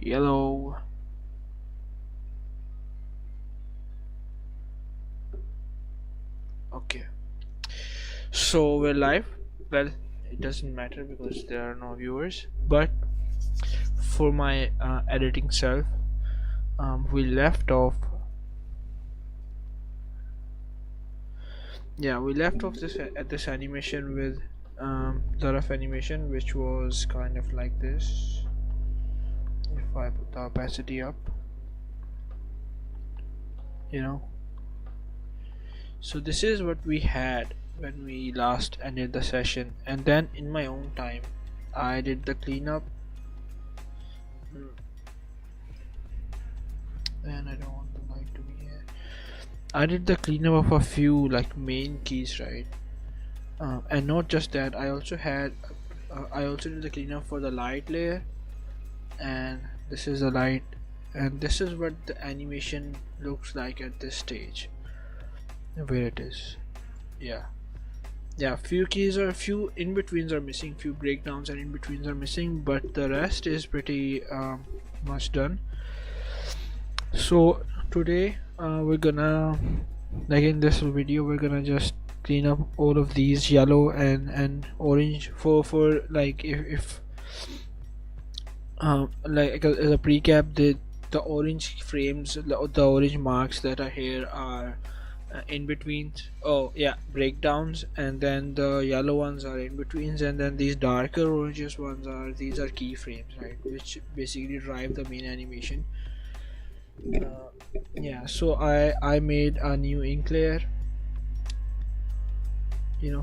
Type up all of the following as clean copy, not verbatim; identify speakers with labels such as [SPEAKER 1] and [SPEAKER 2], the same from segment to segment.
[SPEAKER 1] Yellow. Okay, so we're live. Well, it doesn't matter because there are no viewers, but for my editing self, we left off. Yeah, we left off this at this animation with the rough animation, which was kind of like this. If I put the opacity up, you know. So this is what we had when we last ended the session, and then in my own time, I did the cleanup. And I don't want the light to be here. I did the cleanup of a few like main keys, right? And not just that, I also did the cleanup for the light layer, and this is the light, and this is what the animation looks like at this stage, where it is. Yeah, yeah. Few in betweens are missing, few breakdowns and in betweens are missing, but the rest is pretty much done. So today we're gonna, like in this video, we're gonna just clean up all of these yellow and orange for like if like as a precap, the orange frames, the orange marks that are here are in betweens. Oh yeah, breakdowns, and then the yellow ones are in betweens, and then these darker oranges ones are, these are keyframes, right, which basically drive the main animation. Yeah, so I made a new ink layer,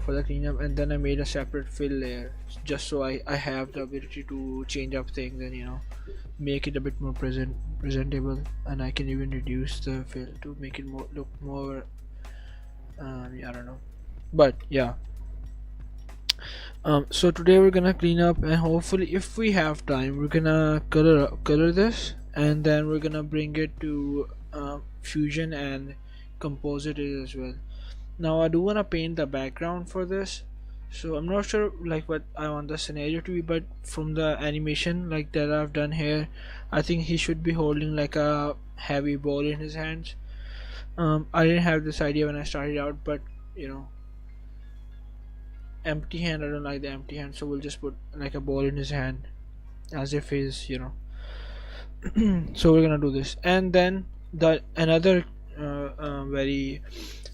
[SPEAKER 1] for the cleanup, and then I made a separate fill layer just so I have the ability to change up things and make it a bit more presentable, and I can even reduce the fill to make it look more I don't know, but yeah. So today we're gonna clean up, and hopefully if we have time we're gonna color this, and then we're gonna bring it to fusion and composite it as well. Now I do want to paint the background for this, so I'm not sure like what I want the scenario to be, but from the animation like that I've done here, I think he should be holding like a heavy ball in his hands. I didn't have this idea when I started out, but empty hand, I don't like the empty hand, so we'll just put like a ball in his hand as if he's so we're gonna do this, and then the another very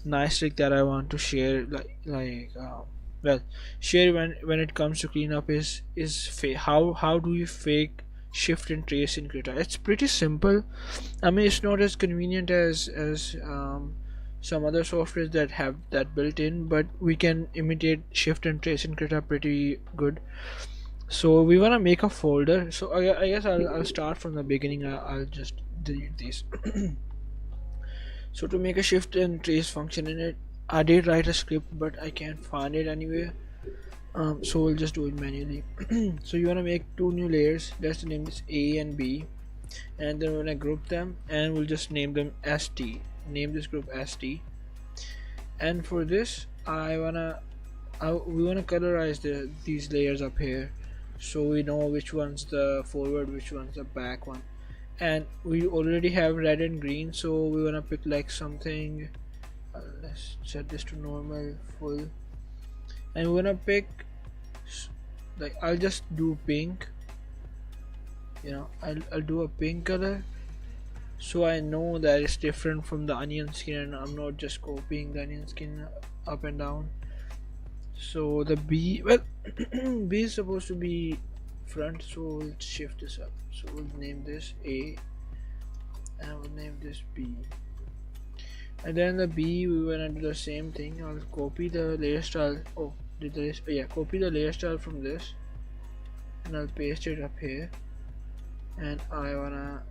[SPEAKER 1] nice trick that I want to share, well, share when it comes to cleanup is how do you fake shift and trace in Krita. It's pretty simple. I mean, it's not as convenient as some other softwares that have that built in, but we can imitate shift and trace in Krita pretty good. So we want to make a folder, so I guess I'll start from the beginning. I'll just delete these. So to make a shift and trace function in it, I did write a script but I can't find it anywhere. So we'll just do it manually. So you want to make two new layers. Let's name this A and B, and then we're gonna group them, and we'll just name them ST. Name this group ST. And for this, we wanna colorize these layers up here, so we know which one's the forward, which one's the back one. And we already have red and green, so we want to pick like something, let's set this to normal full, and we want to pick like, I'll just do pink. I'll do a pink color, so I know that it's different from the onion skin and I'm not just copying the onion skin up and down. So the B, well, B is supposed to be front, so we'll shift this up. So we'll name this A, and we'll name this B. And then the B, we wanna do the same thing. I'll copy the layer style. Oh, copy the layer style from this, and I'll paste it up here. And I wanna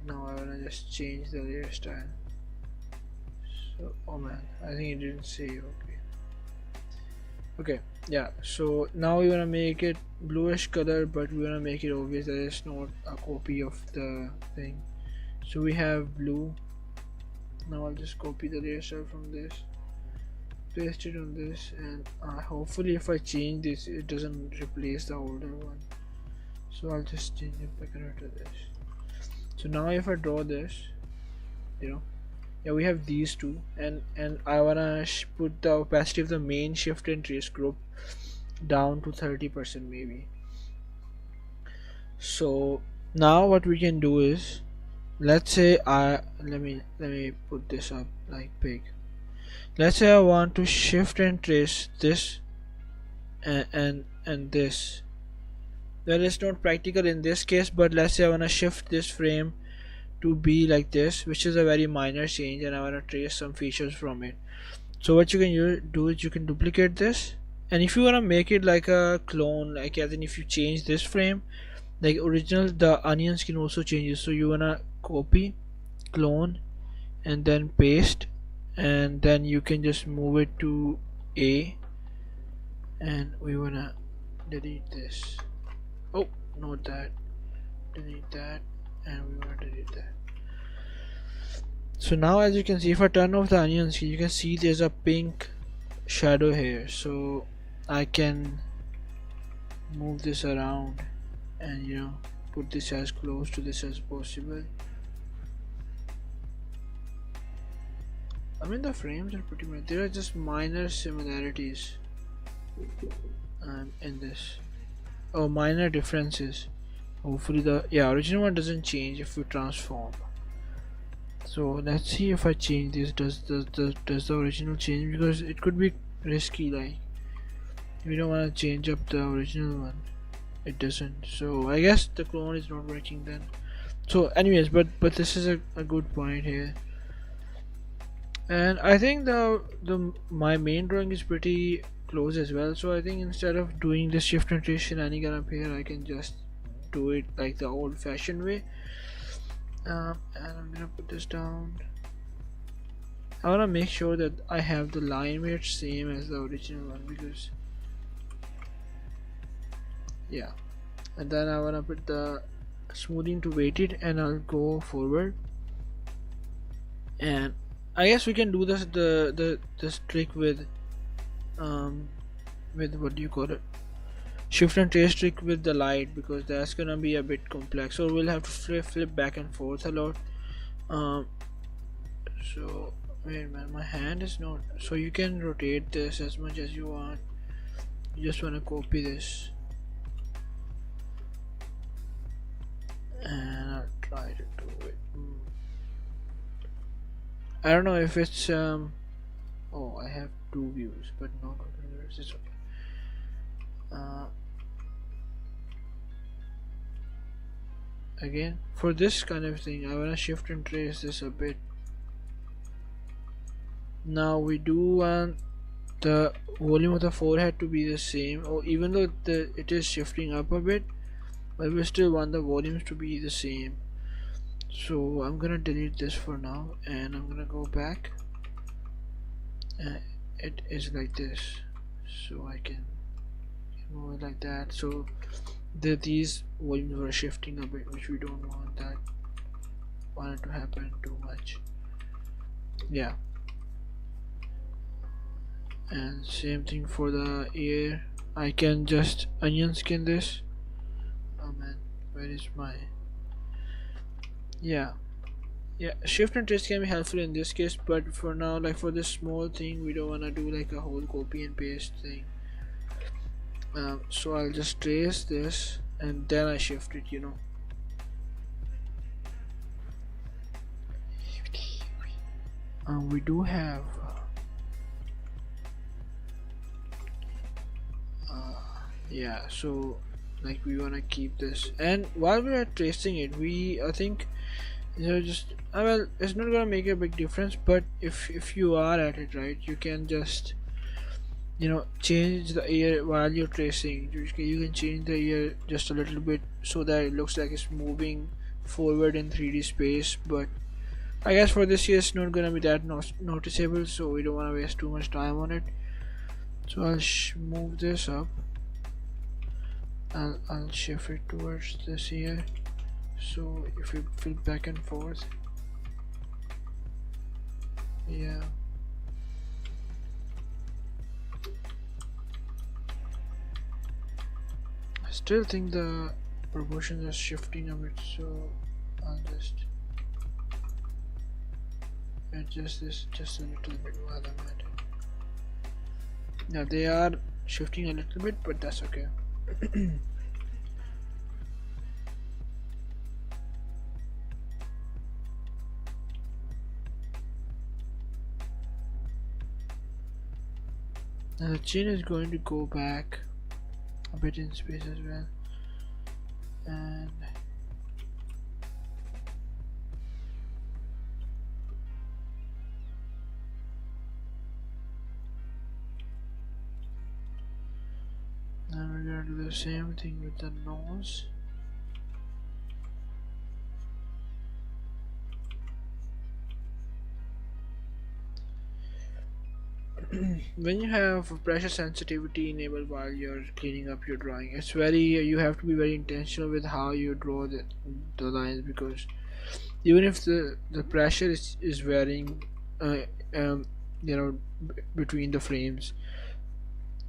[SPEAKER 1] just change the layer style. So, oh man, I think it didn't save. Okay, yeah, so now we want to make it bluish color, but we want to make it obvious that it's not a copy of the thing. So we have blue. Now I'll just copy the layer style from this, paste it on this, and hopefully if I change this it doesn't replace the older one. So I'll just change the color to this. So now if I draw this, you know, yeah, we have these two, and I wanna put the opacity of the main shift and trace group down to 30% maybe. So now what we can do is, let's say let me put this up like big. Let's say I want to shift and trace this and this. That is not practical in this case, but let's say I want to shift this frame to be like this, which is a very minor change, and I want to trace some features from it. So what you can do is you can duplicate this, and if you want to make it like a clone, like as in if you change this frame like original, the onions can also change. So you want to copy, clone, and then paste, and then you can just move it to A, and we want to delete this. Oh, not that, delete that, and we want to delete that. So now as you can see, if I turn off the onions, you can see there's a pink shadow here. So I can move this around and put this as close to this as possible. I mean, the frames are pretty much, there are just minor similarities in this, or minor differences. Hopefully the original one doesn't change if we transform. So let's see if I change this, does the original change, because it could be risky, like we don't want to change up the original one. It doesn't, so I guess the clone is not working then. So anyways, but this is a good point here, and I think my main drawing is pretty close as well. So I think instead of doing the shift notation any kind up here, I can just do it like the old-fashioned way. And I'm gonna put this down. I wanna make sure that I have the line weight same as the original one, because and then I wanna put the smoothing to weighted, and I'll go forward. And I guess we can do this trick with what do you call it, shift and trace trick with the light, because that's gonna be a bit complex, so we'll have to flip back and forth a lot. So wait a minute, my hand is not, so you can rotate this as much as you want. You just want to copy this, and I'll try to do it. I don't know if it's oh, I have two views but no controllers. It's okay. Again, for this kind of thing, I want to shift and trace this a bit. Now we do want the volume of the forehead to be the same, or even though it is shifting up a bit, but we still want the volumes to be the same. So I'm gonna delete this for now, and I'm gonna go back, and it is like this, so I can move it like that. So these volumes were shifting a bit, which we don't want it to happen too much. And same thing for the ear. I can just onion skin this. Oh man, where is my shift and trace can be helpful in this case, but for now, like for this small thing, we don't want to do like a whole copy and paste thing. So I'll just trace this and then I shift it, we do have so like we want to keep this, and while we are tracing it, I think just well, it's not gonna make a big difference, but if you are at it right, you can just change the ear while you're tracing. You can change the ear just a little bit so that it looks like it's moving forward in 3D space, but I guess for this year it's not gonna be that noticeable, so we don't want to waste too much time on it. So I'll move this up. I'll shift it towards this here, so if we flip back and forth, I still think the proportions are shifting a bit, so I'll just adjust this just a little bit while I'm at it. Now they are shifting a little bit, but that's okay. Now the chin is going to go back a bit in space as well, and now we're going to do the same thing with the nose. When you have pressure sensitivity enabled while you're cleaning up your drawing, it's very you have to be very intentional with how you draw the lines, because even if the pressure is varying uh, um, between the frames,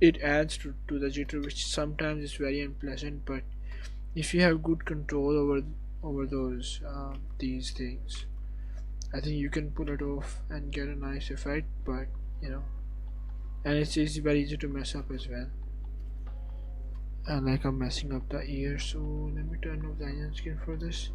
[SPEAKER 1] it adds to the jitter, which sometimes is very unpleasant. But if you have good control over those these things, I think you can pull it off and get a nice effect. But and it's very easy to mess up as well. And like I'm messing up the ear, so let me turn off the onion skin for this.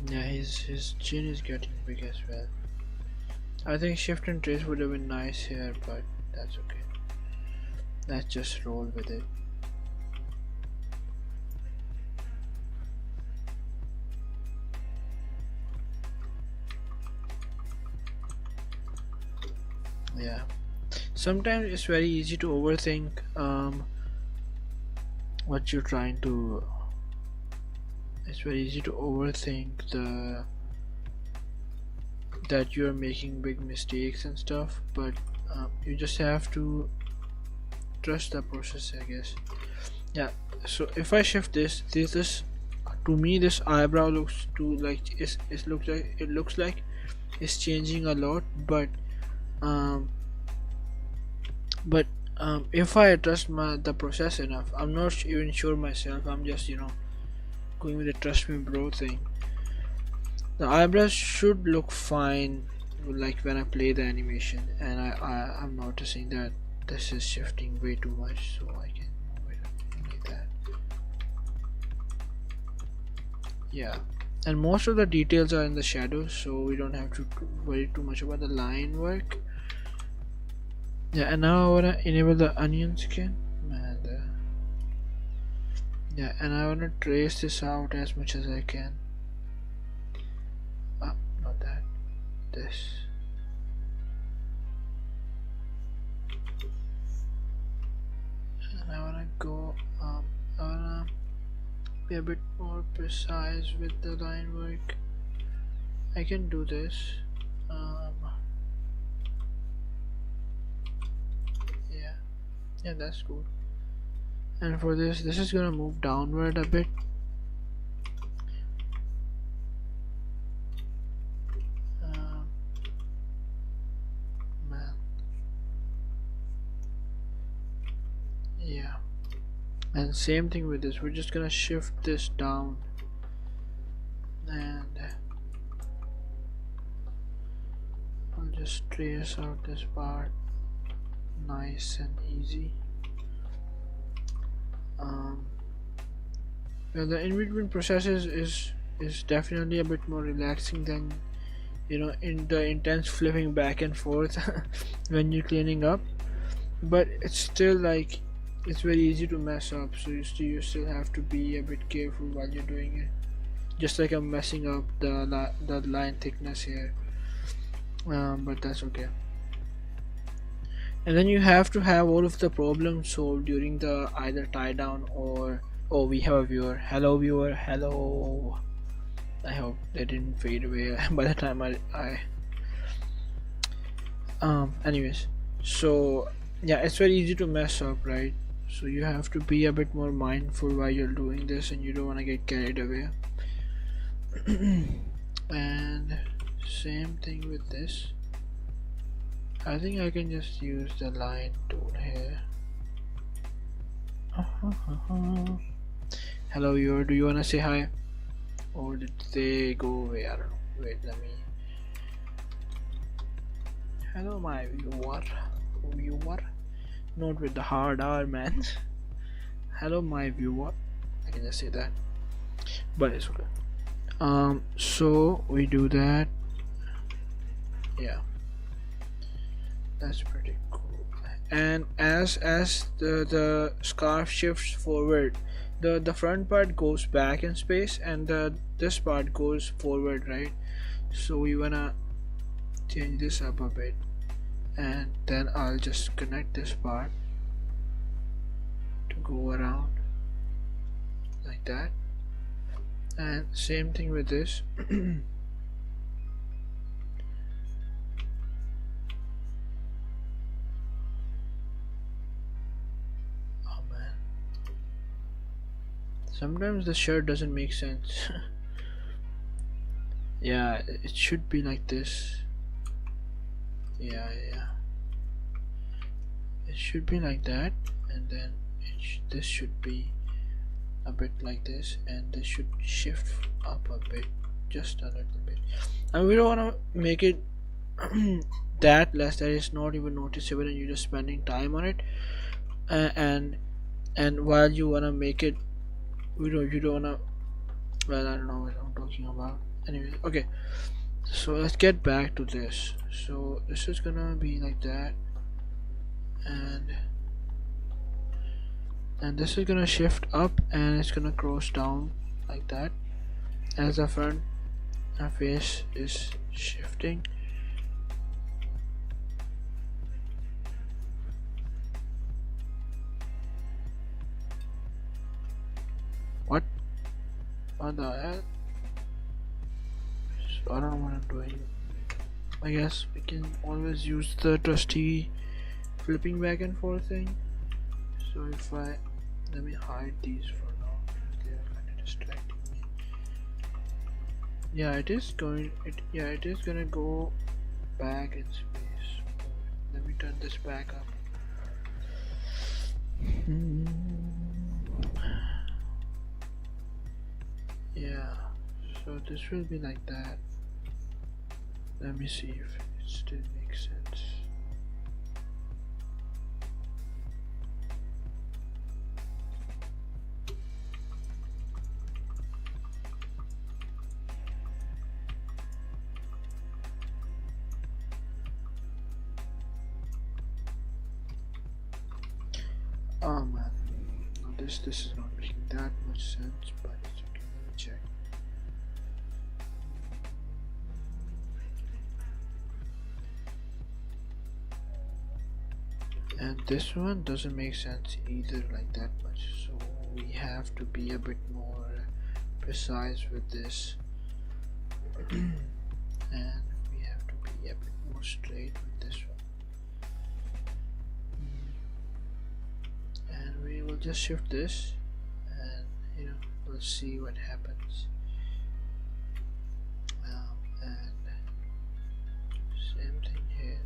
[SPEAKER 1] Yeah, his chin is getting big as well. I think shift and trace would have been nice here, but that's okay. Let's just roll with it. Yeah, sometimes it's very easy to overthink what you're trying to. It's very easy to overthink that you're making big mistakes and stuff, but you just have to trust the process, I guess. Yeah, so if I shift this to me this eyebrow looks too like it looks like it's changing a lot, but um but if I trust the process enough, I'm not even sure myself, I'm just going with the trust me bro thing. The eyebrows should look fine like when I play the animation, and I'm noticing that this is shifting way too much, so I can move it like that. Yeah, and most of the details are in the shadows, so we don't have to worry too much about the line work. Yeah, and now I wanna enable the onion skin, and yeah, and I wanna trace this out as much as I can. Not that, this. And I wanna go, I wanna be a bit more precise with the line work. I can do this. Yeah, that's cool. And for this is gonna move downward a bit. Man. Yeah. And same thing with this. We're just gonna shift this down, and I'll just trace out this part nice and easy. Well, the in-between process is definitely a bit more relaxing than in the intense flipping back and forth when you're cleaning up, but it's still like it's very easy to mess up, so you still have to be a bit careful while you're doing it, just like I'm messing up the line thickness here, but that's okay. And then you have to have all of the problems solved during the either tie down or oh, we have a viewer. Hello viewer, hello. I hope they didn't fade away by the time I anyways, so Yeah, it's very easy to mess up, right? So you have to be a bit more mindful while you're doing this, and you don't want to get carried away. And same thing with this. I think I can just use the line tool here. Hello, do you wanna say hi? Or did they go away? I don't know. Wait, let me. Hello, my viewer. Viewer? Not with the hard R, man. Hello, my viewer. I can just say that. But it's okay. So we do that. Yeah. That's pretty cool. And as the scarf shifts forward, the front part goes back in space, and this part goes forward, right? So we wanna change this up a bit, and then I'll just connect this part to go around like that. And same thing with this. Sometimes the shirt doesn't make sense. Yeah, it should be like this. Yeah. It should be like that, and then this should be a bit like this, and this should shift up a bit, just a little bit. And we don't want to make it that less that it's not even noticeable, and you're just spending time on it. And while you want to make it, you don't want to. Well, I don't know what I'm talking about. Anyway, okay. So let's get back to this. So this is gonna be like that, and this is gonna shift up, and it's gonna cross down like that as the front face is shifting. What the hell? So I don't know what I'm doing. I guess we can always use the trusty flipping back and forth thing. So if I let me hide these for now, they are kind of distracting me. Yeah, it is gonna go back in space. Let me turn this back up. Yeah, so this will be like that. Let me see if it still makes sense. Oh man, no, this is not making that much sense, but it's okay. Let me check. And this one doesn't make sense either, like that much. So we have to be a bit more precise with this, and we have to be a bit more straight with this one. And we will just shift this, and we'll see what happens. And same thing here.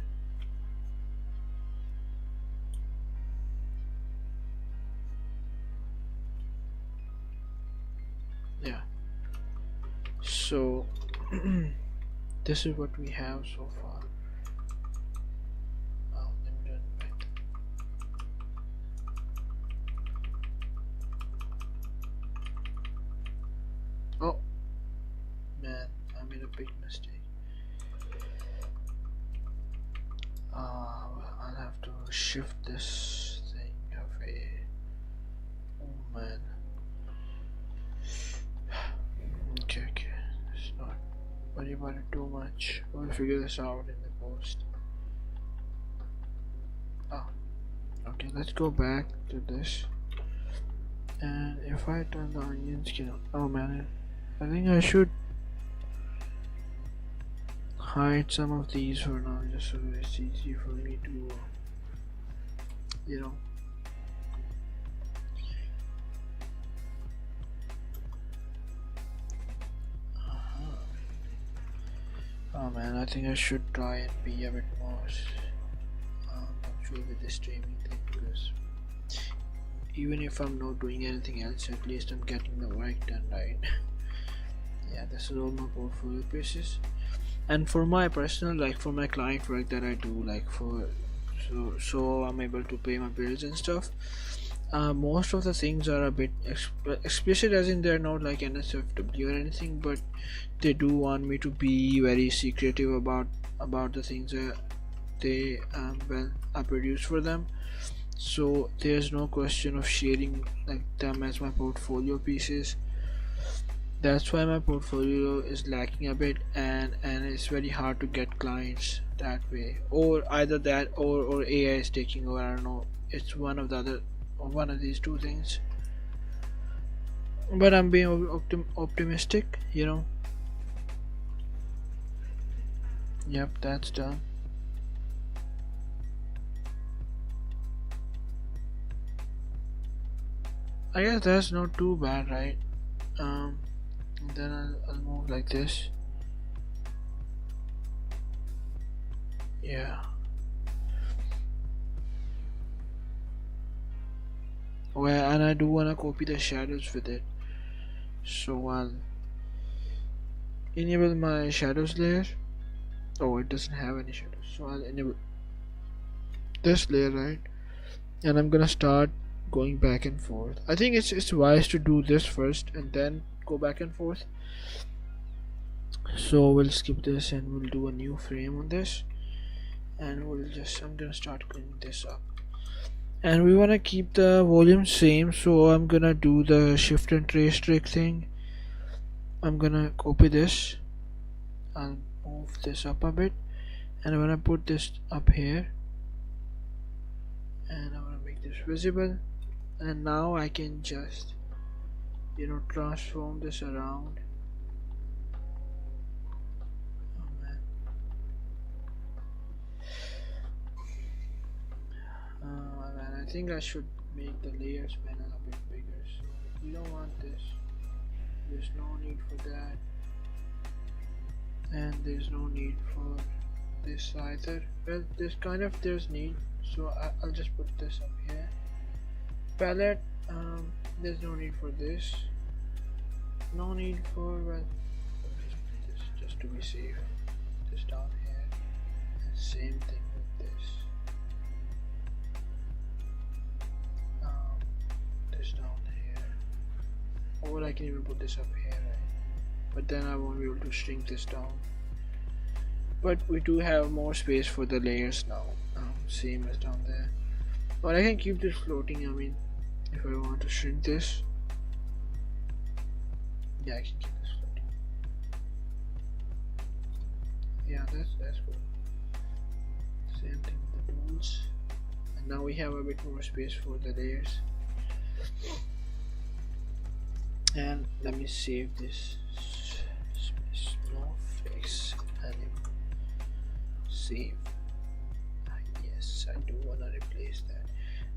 [SPEAKER 1] Yeah, so this is what we have so far. Let me run back. Oh man, I made a big mistake. Well, I'll have to shift this thing away. Oh man. Okay, let's not worry about it too much. We'll figure this out in the post. Oh, okay, let's go back to this. And if I turn the onion skin on, oh man, I think I should hide some of these for now, just so it's easy for me to you know. Oh man, I think I should try and be a bit more punctual with the streaming thing, because even if I'm not doing anything else, at least I'm getting the work done, right? Yeah, this is all my portfolio pieces. And for my personal, like for my client work that I do, like for so I'm able to pay my bills and stuff. Most of the things are a bit explicit, as in they're not like NSFW or anything, but they do want me to be very secretive about the things that they well I produce for them. So there's no question of sharing like them as my portfolio pieces. That's why my portfolio is lacking a bit, and it's very hard to get clients that way, or either that or AI is taking over. I don't know, it's one of the other, or one of these two things. But I'm being optimistic, you know. Yep, that's done. I guess that's not too bad, right? And then I'll move like this. Yeah. Well, and I do wanna copy the shadows with it, so I'll enable my shadows layer. Oh, it doesn't have any shadows, so I'll enable this layer, right? And I'm gonna start going back and forth. I think it's wise to do this first and then go back and forth. So we'll skip this and we'll do a new frame on this, and I'm gonna start cleaning this up. And we wanna keep the volume same, so I'm gonna do the shift and trace trick thing. I'm gonna copy this. I'll move this up a bit, and I'm gonna put this up here, and I'm gonna make this visible. And now I can just, you know, transform this around. Oh man. Man, I think I should make the layers panel a bit bigger. So you don't want this. There's no need for that, and there's no need for this either. Well, there's need, so I'll just put this up here. Palette, there's no need for this. No need for, well, this just to be safe. This down here, and same thing with this. This down here, or I can even put this up here, right? But then I won't be able to shrink this down. But we do have more space for the layers now, same as down there. But I can keep this floating. I mean, if I want to shrink this, yeah, I can keep this floating. Yeah, that's good. Same thing with the tools, and now we have a bit more space for the layers. And let me save this small fix and save. Yes, I do want to replace that.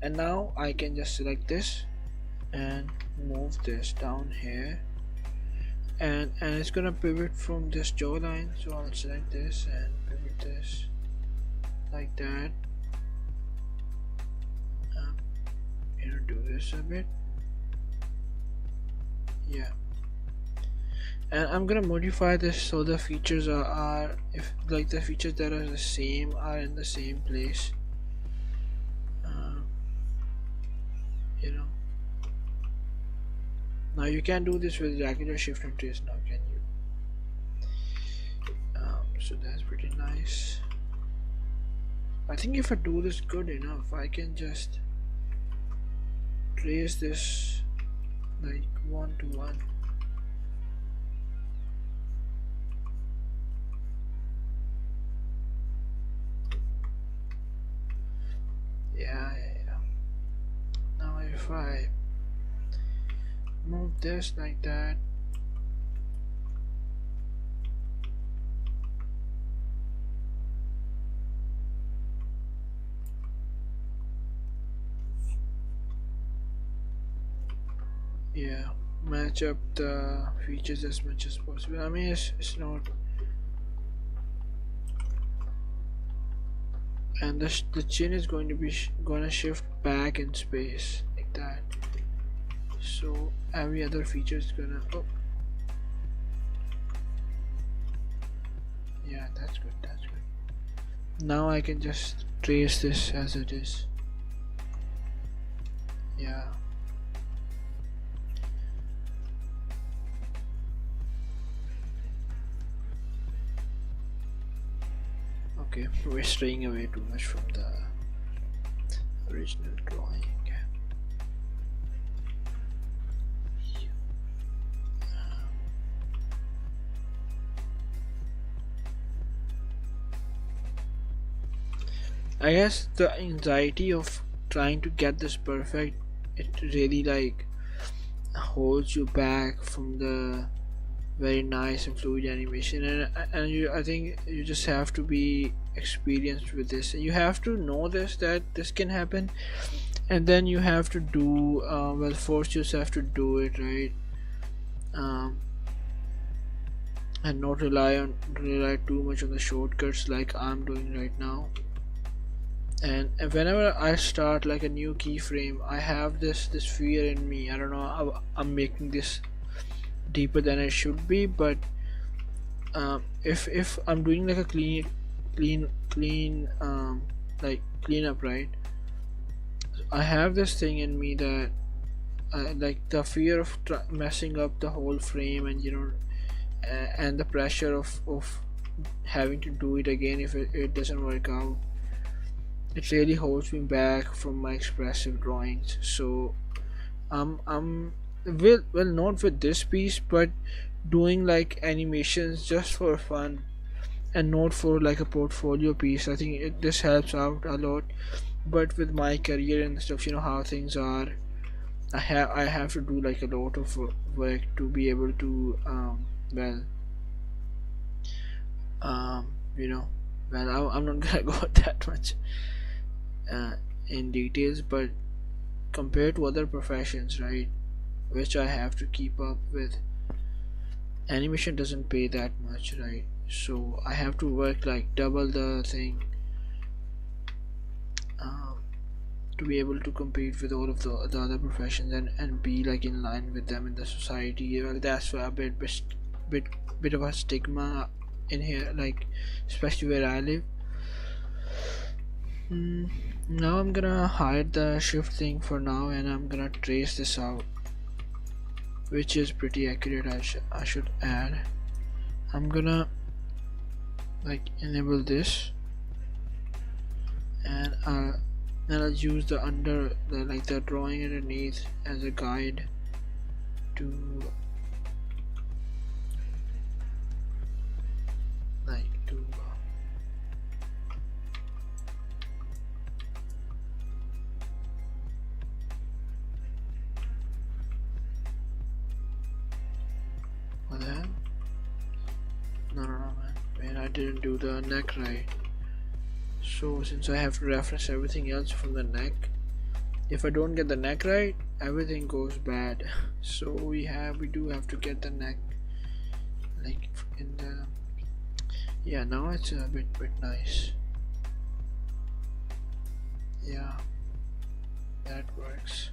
[SPEAKER 1] And now I can just select this and move this down here, and it's gonna pivot from this jawline. So I'll select this and pivot this like that. You know, do this a bit. Yeah, and I'm gonna modify this so the features are if like the features that are the same are in the same place. You know, now you can do this with regular shift and trace now, can you? So that's pretty nice. I think if I do this good enough, I can just trace this like 1 to 1. Yeah. Now if I move this like that, Yeah, match up the features as much as possible. I mean, it's not, and the chin is going to be gonna shift back in space like that. So every other feature is gonna. Oh, yeah, that's good. That's good. Now I can just trace this as it is. Yeah. Okay, we're straying away too much from the original drawing. I guess the anxiety of trying to get this perfect, it really like holds you back from the very nice and fluid animation, and you, I think you just have to be experienced with this, and you have to know this, that this can happen, and then you have to do well, force yourself to do it right, um, and not rely too much on the shortcuts like I'm doing right now. And whenever I start like a new keyframe, I have this fear in me. I don't know, I'm making this deeper than it should be, but if I'm doing like a clean like cleanup, right, I have this thing in me that like the fear of messing up the whole frame, and and the pressure of having to do it again if it doesn't work out. It really holds me back from my expressive drawings. So I'm well, not with this piece, but doing like animations just for fun and not for like a portfolio piece. I think this helps out a lot. But with my career and stuff, you know how things are. I have to do like a lot of work to be able to well um you know well I'm not gonna go that much uh, in details, but compared to other professions, right, which I have to keep up with, animation doesn't pay that much, right? So I have to work like double the thing, um, to be able to compete with all of the other professions, and be like in line with them in the society. Well, that's why a bit bit of a stigma in here, like especially where I live. Hmm. Now I'm gonna hide the shift thing for now, and I'm gonna trace this out, which is pretty accurate. I should add. I'm gonna like enable this, and I'll use the drawing underneath as a guide to like to what the hell? No, man. Man, I didn't do the neck right. So since I have to reference everything else from the neck, if I don't get the neck right, everything goes bad. So we do have to get the neck like in the, yeah, now it's a bit nice. Yeah, that works.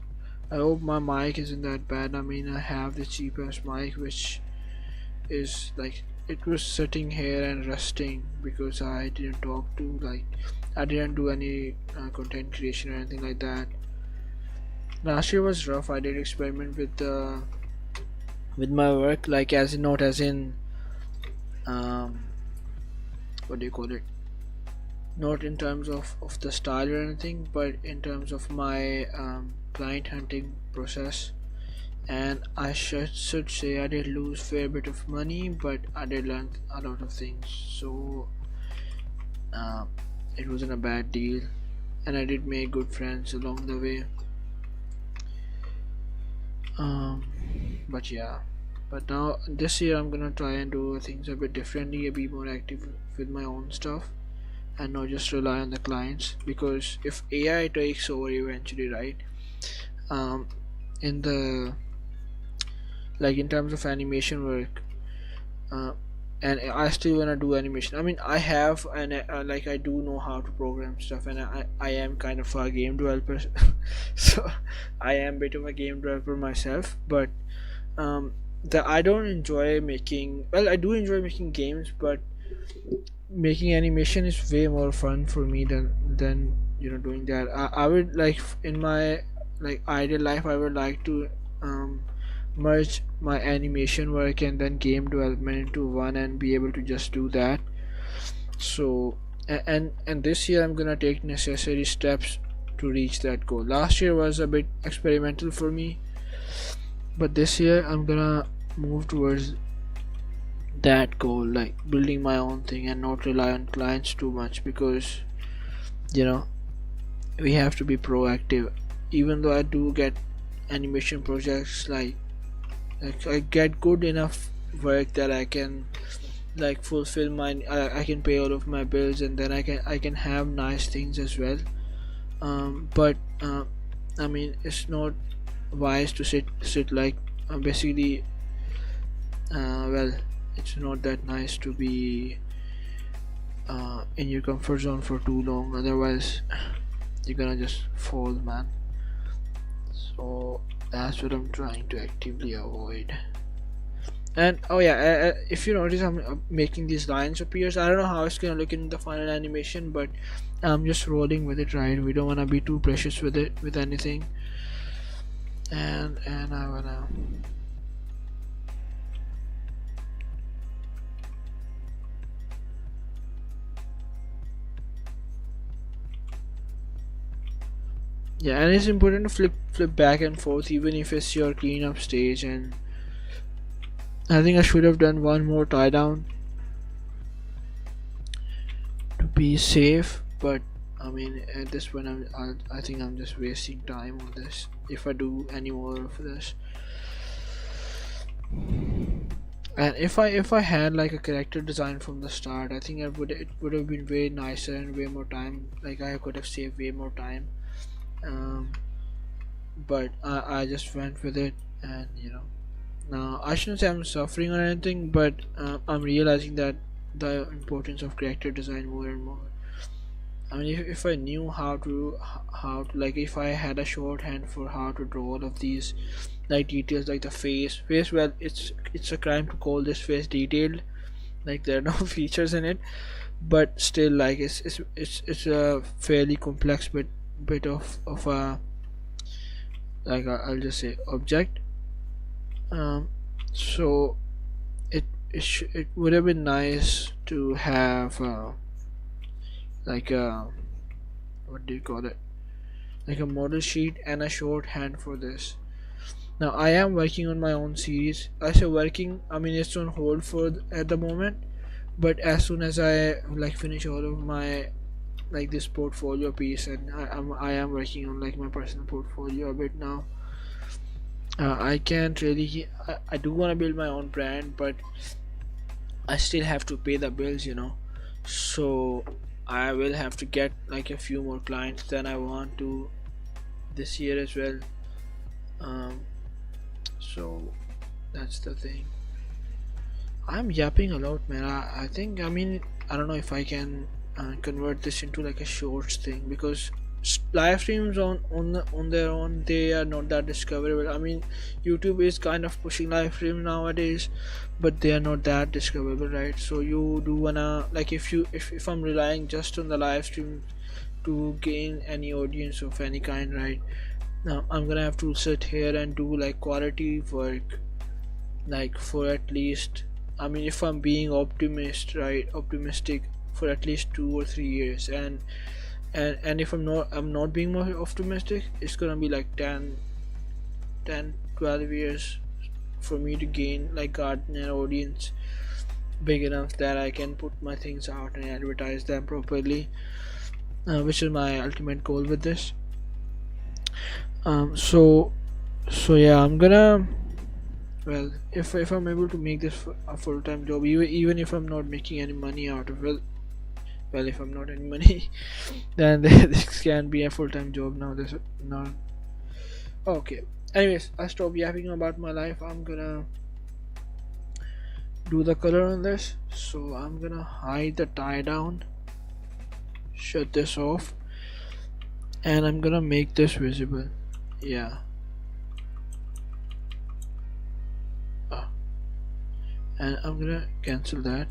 [SPEAKER 1] I hope my mic isn't that bad. I mean, I have the cheapest mic, which is like, it was sitting here and rusting because I didn't talk to, like, I didn't do any content creation or anything like that. Last year was rough. I did experiment with my work, like as in, not as in um what do you call it, not in terms of the style or anything, but in terms of my client hunting process. And I should say I did lose fair bit of money, but I did learn a lot of things. So uh, it wasn't a bad deal, and I did make good friends along the way. um, but yeah, but now this year I'm gonna try and do things a bit differently, be more active with my own stuff, and not just rely on the clients, because if AI takes over eventually, right, um, in the like in terms of animation work. uh, and I still wanna do animation. I mean, I have and like I do know how to program stuff, and I am kind of a game developer, so I am a bit of a game developer myself. But um, the I don't enjoy making. Well, I do enjoy making games, but making animation is way more fun for me than doing that. I would like in my like ideal life, I would like to um merge my animation work and then game development into one and be able to just do that. So and this year I'm gonna take necessary steps to reach that goal. Last year was a bit experimental for me, but this year I'm gonna move towards that goal, like building my own thing and not rely on clients too much, because you know we have to be proactive. Even though I do get animation projects, like I get good enough work that I can like fulfill my I can pay all of my bills, and then I can have nice things as well. But I mean, it's not wise to sit like basically well, it's not that nice to be in your comfort zone for too long, otherwise you're gonna just fall, man. So that's what I'm trying to actively avoid. And oh yeah, if you notice, I'm making these lines appears. I don't know how it's gonna look in the final animation, but I'm just rolling with it, right? We don't wanna be too precious with it, with anything. And I wanna, yeah, and it's important to flip back and forth even if it's your cleanup stage. And I think I should have done one more tie down to be safe, but I mean, at this point, I think I'm just wasting time on this if I do any more of this. And if I had like a character design from the start, I think it would have been way nicer and way more time. Like I could have saved way more time. Um, but I just went with it, and now I shouldn't say I'm suffering or anything, but I'm realizing that the importance of character design more and more. I mean, if I knew how to like, if I had a shorthand for how to draw all of these like details, like the face, well, it's a crime to call this face detailed. Like there are no features in it, but still, like it's a fairly complex bit of a, like I'll just say object. Um, so it would have been nice to have like a, what do you call it, like a model sheet and a shorthand for this. Now I am working on my own series. I say working, I mean it's on hold for at the moment, but as soon as I like finish all of my like this portfolio piece, and I am working on like my personal portfolio a bit now. I can't really. I do want to build my own brand, but I still have to pay the bills. So I will have to get like a few more clients than I want to this year as well. Um, so that's the thing. I'm yapping a lot, man. I think, I mean, I don't know if I can convert this into like a shorts thing, because live streams on their own, they are not that discoverable. I mean, YouTube is kind of pushing live stream nowadays, but they are not that discoverable, right? So you do wanna, like, if I'm relying just on the live stream to gain any audience of any kind, right? Now I'm gonna have to sit here and do like quality work, like for at least, I mean, if I'm being optimistic, for at least 2 or 3 years. And if I'm not being more optimistic, it's gonna be like 10, 10, 12 years for me to gain like garden an audience big enough that I can put my things out and advertise them properly, which is my ultimate goal with this. So yeah, I'm gonna, well, if I'm able to make this a full-time job, even if I'm not making any money out of it, well, if I'm not any money, then this can be a full-time job now. This not okay. Anyways, I stop yapping about my life. I'm gonna do the color on this. So I'm gonna hide the tie down, shut this off, and I'm gonna make this visible. Yeah. Ah. And I'm gonna cancel that,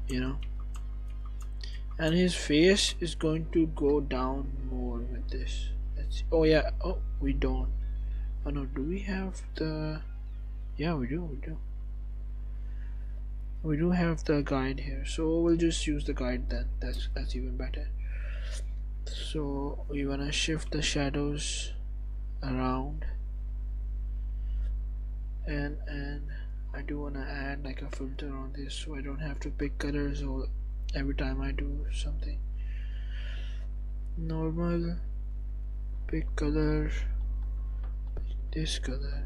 [SPEAKER 1] you know. And his face is going to go down more with this. Let's see. Oh yeah. Oh, we don't. Oh no. Do we have the? Yeah, we do. We do. We do have the guide here, so we'll just use the guide then. That's even better. So we wanna shift the shadows around, and I do wanna add like a filter on this, so I don't have to pick colors all every time I do something. Normal, pick color, pick this color,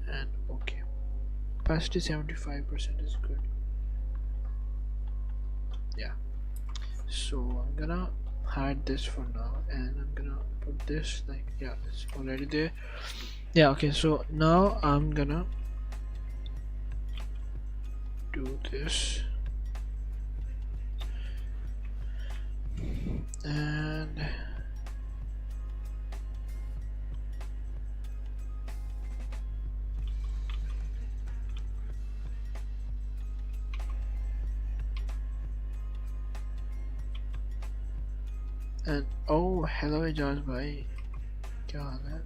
[SPEAKER 1] and okay. Opacity 75% is good. Yeah. So I'm gonna hide this for now, and I'm gonna put this like, yeah, it's already there. Yeah, okay, so now I'm gonna do this, and oh hello Ejaz भाई, क्या हाल है?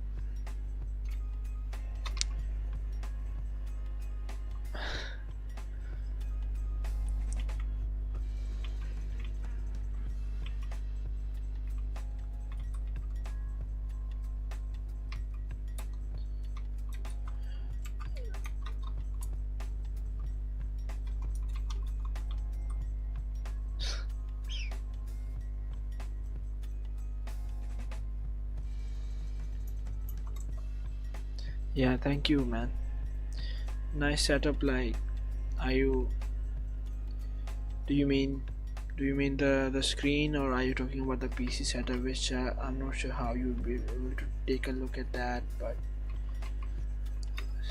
[SPEAKER 1] Yeah, thank you, man. Nice setup. Like, are you? Do you mean? Do you mean the screen, or are you talking about the PC setup? Which I'm not sure how you'll be able to take a look at that, but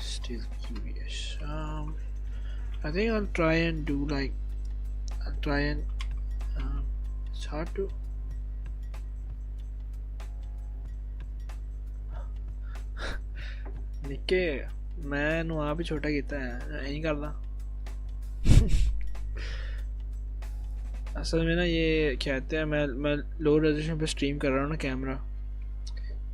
[SPEAKER 1] still curious. I think I'll try and do like, I'll try and it's hard to. निक्के मैं नु आप ही छोटा कीता है नहीं करदा असल में ना ये कहते हैं मैं लो रेजोल्यूशन पे स्ट्रीम कर रहा हूँ ना कैमरा,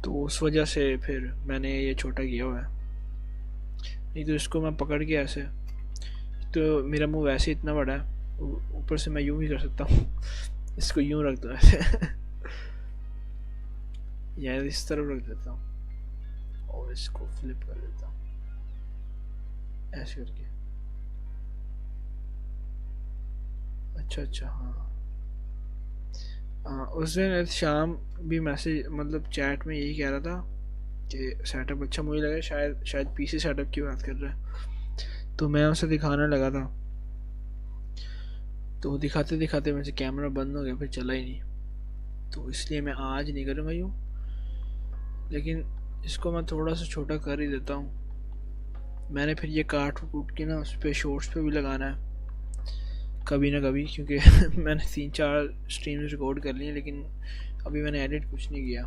[SPEAKER 1] तो उस वजह से फिर मैंने ये छोटा किया हुआ है। नहीं तो इसको मैं पकड़ के ऐसे, तो मेरा मुंह वैसे इतना बड़ा है, ऊपर से मैं यूं भी कर सकता हूँ, इसको यूं रख दो ऐसे या इस तरफ रख देता हूँ और इसको फ्लिप कर देता हूँ ऐसे करके। अच्छा अच्छा, हाँ उस दिन शाम भी मैसेज मतलब चैट में यही कह रहा था कि सेटअप अच्छा मुझे लगा, शायद पीसी सेटअप की बात कर रहा है, तो मैं उसे दिखाने लगा था, तो दिखाते दिखाते मेरे से कैमरा बंद हो गया, फिर चला ही नहीं, तो इसलिए मैं आज नहीं करूँगा यूँ, लेकिन इसको मैं थोड़ा सा छोटा कर ही देता हूँ। मैंने फिर ये काट कूट के ना उस पर शॉर्ट्स पे भी लगाना है कभी ना कभी, क्योंकि मैंने 3-4 स्ट्रीम्स रिकॉर्ड कर ली, लेकिन अभी मैंने एडिट कुछ नहीं किया,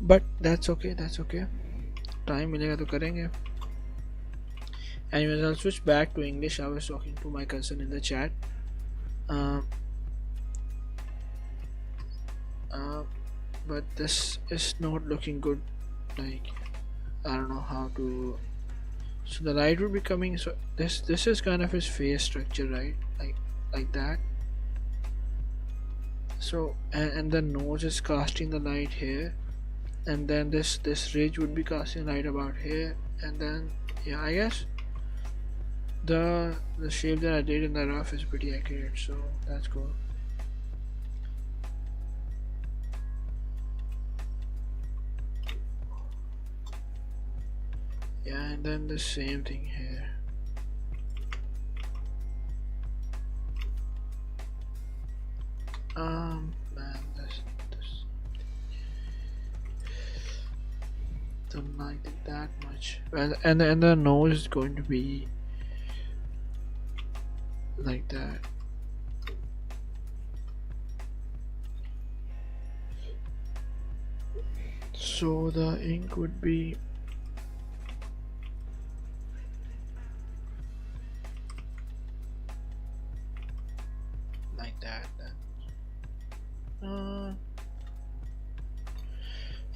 [SPEAKER 1] बट दैट्स ओके, टाइम मिलेगा तो करेंगे। Anyways, I'll switch back to English. I was talking to my cousin in the chat. But this is not looking good. Like, I don't know how to. So the light will be coming. So this is kind of his face structure, right? Like that. So and the nose is casting the light here, and then this ridge would be casting light about here, and then yeah, I guess the shape that I did in the rough is pretty accurate, so that's cool. Yeah, and then the same thing here. Man, this Don't like it that much. And the nose is going to be like that. So the ink would be like that then.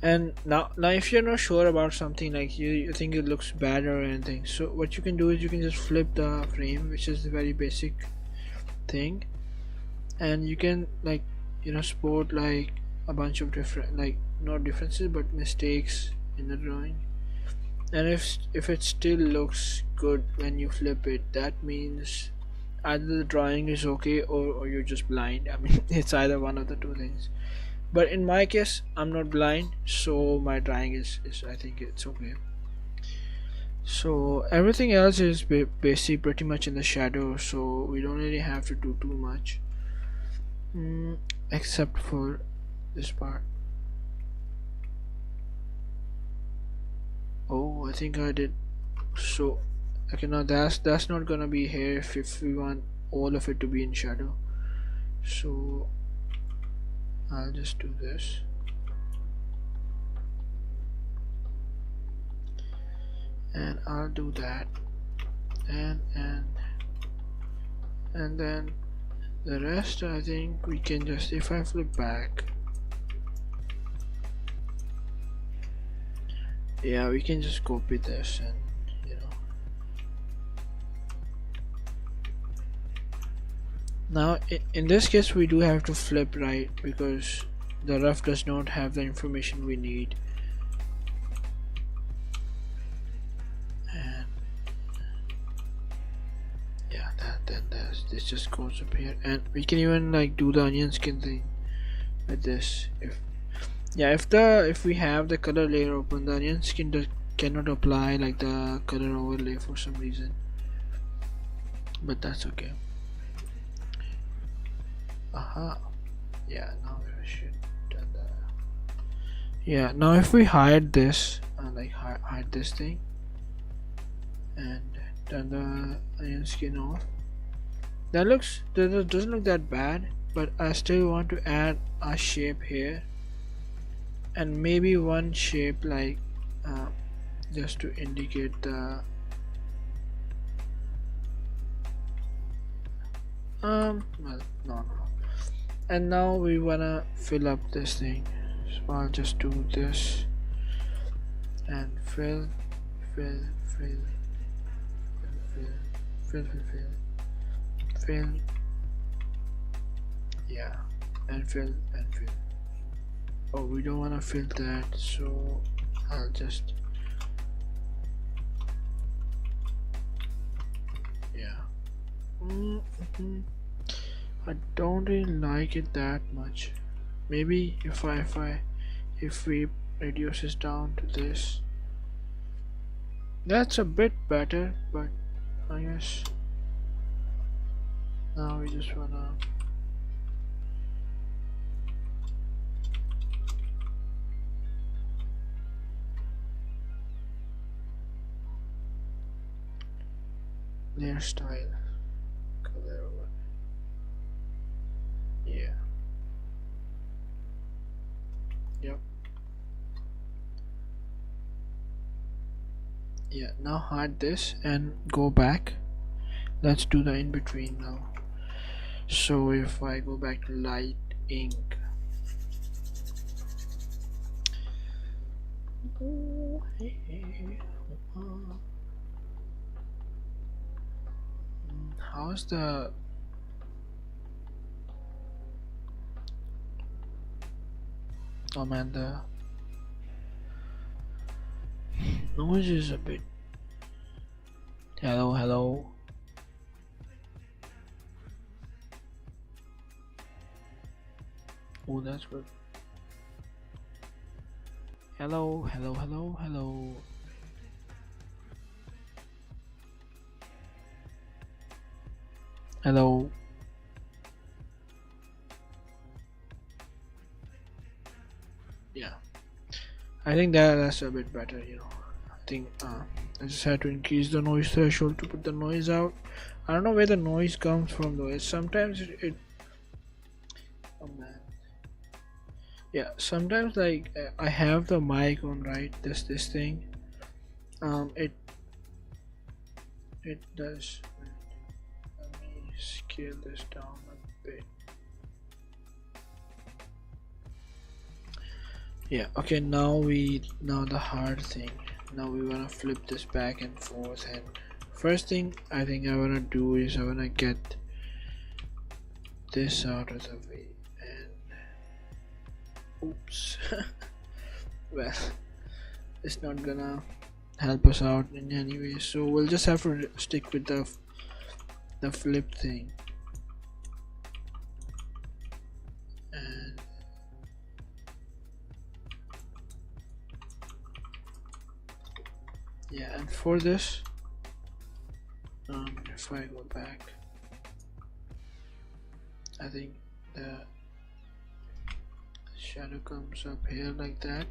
[SPEAKER 1] And now if you're not sure about something, like you think it looks bad or anything, so what you can do is you can just flip the frame, which is the very basic thing, and you can, like, spot like a bunch of different, like, not differences but mistakes in the drawing. And if it still looks good when you flip it, that means either the drawing is okay, or you're just blind. I mean, it's either one of the two things. But in my case, I'm not blind, so my drawing is I think it's okay. So everything else is basically pretty much in the shadow, so we don't really have to do too much, mm, except for this part. Oh, I think I did. So okay, now that's not gonna be here if we want all of it to be in shadow. So I'll just do this. And I'll do that, and then the rest, I think we can just, if I flip back, yeah, we can just copy this, and now in this case we do have to flip right, because the rough does not have the information we need. And yeah, then this just goes up here, and we can even like do the onion skin thing with this. If we have the color layer open, the onion skin cannot apply like the color overlay for some reason, but that's okay. Aha. Yeah, now we should do that. Yeah, now if we hide this, like hide this thing, and turn the onion skin off, that doesn't look that bad. But I still want to add a shape here, and maybe one shape like just to indicate the well, no. And now we wanna fill up this thing, so I'll just do this and fill, fill, fill, fill, fill, fill, fill, fill, yeah, and fill and fill. Oh, we don't wanna fill that, so I'll just, yeah. I don't really like it that much. Maybe if we reduce this down to this, that's a bit better. But I guess now we just wanna layer style, color over. Yeah. Yep. Yeah, now hide this and go back. Let's do the in between now. So if I go back to light ink, how's the oh man, the noise is a bit. Hello, hello. Oh, that's good. Hello, hello, hello, hello. Hello. Yeah. I think that's a bit better, you know. I think I just had to increase the noise threshold to put the noise out. I don't know where the noise comes from though. It's sometimes oh man. Yeah, sometimes like I have the mic on, right, this thing. It does. Let me scale this down a bit. Yeah, okay, now the hard thing. Now we wanna flip this back and forth, and first thing I think I wanna do is I wanna get this out of the way, and oops. Well, it's not gonna help us out in any way, so we'll just have to stick with the flip thing. And yeah, and for this, if I go back, I think the shadow comes up here like that.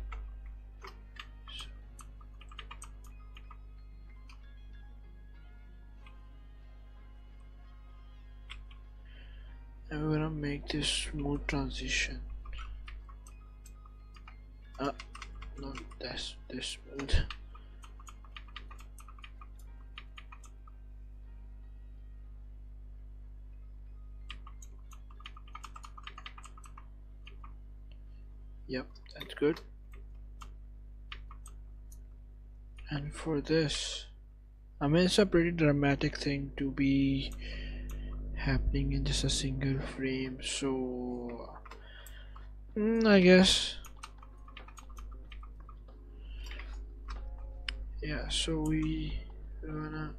[SPEAKER 1] So, and we're gonna make this smooth transition. No, that's this smooth. Yep, that's good. And for this, I mean, it's a pretty dramatic thing to be happening in just a single frame, so I guess, yeah, so we're gonna,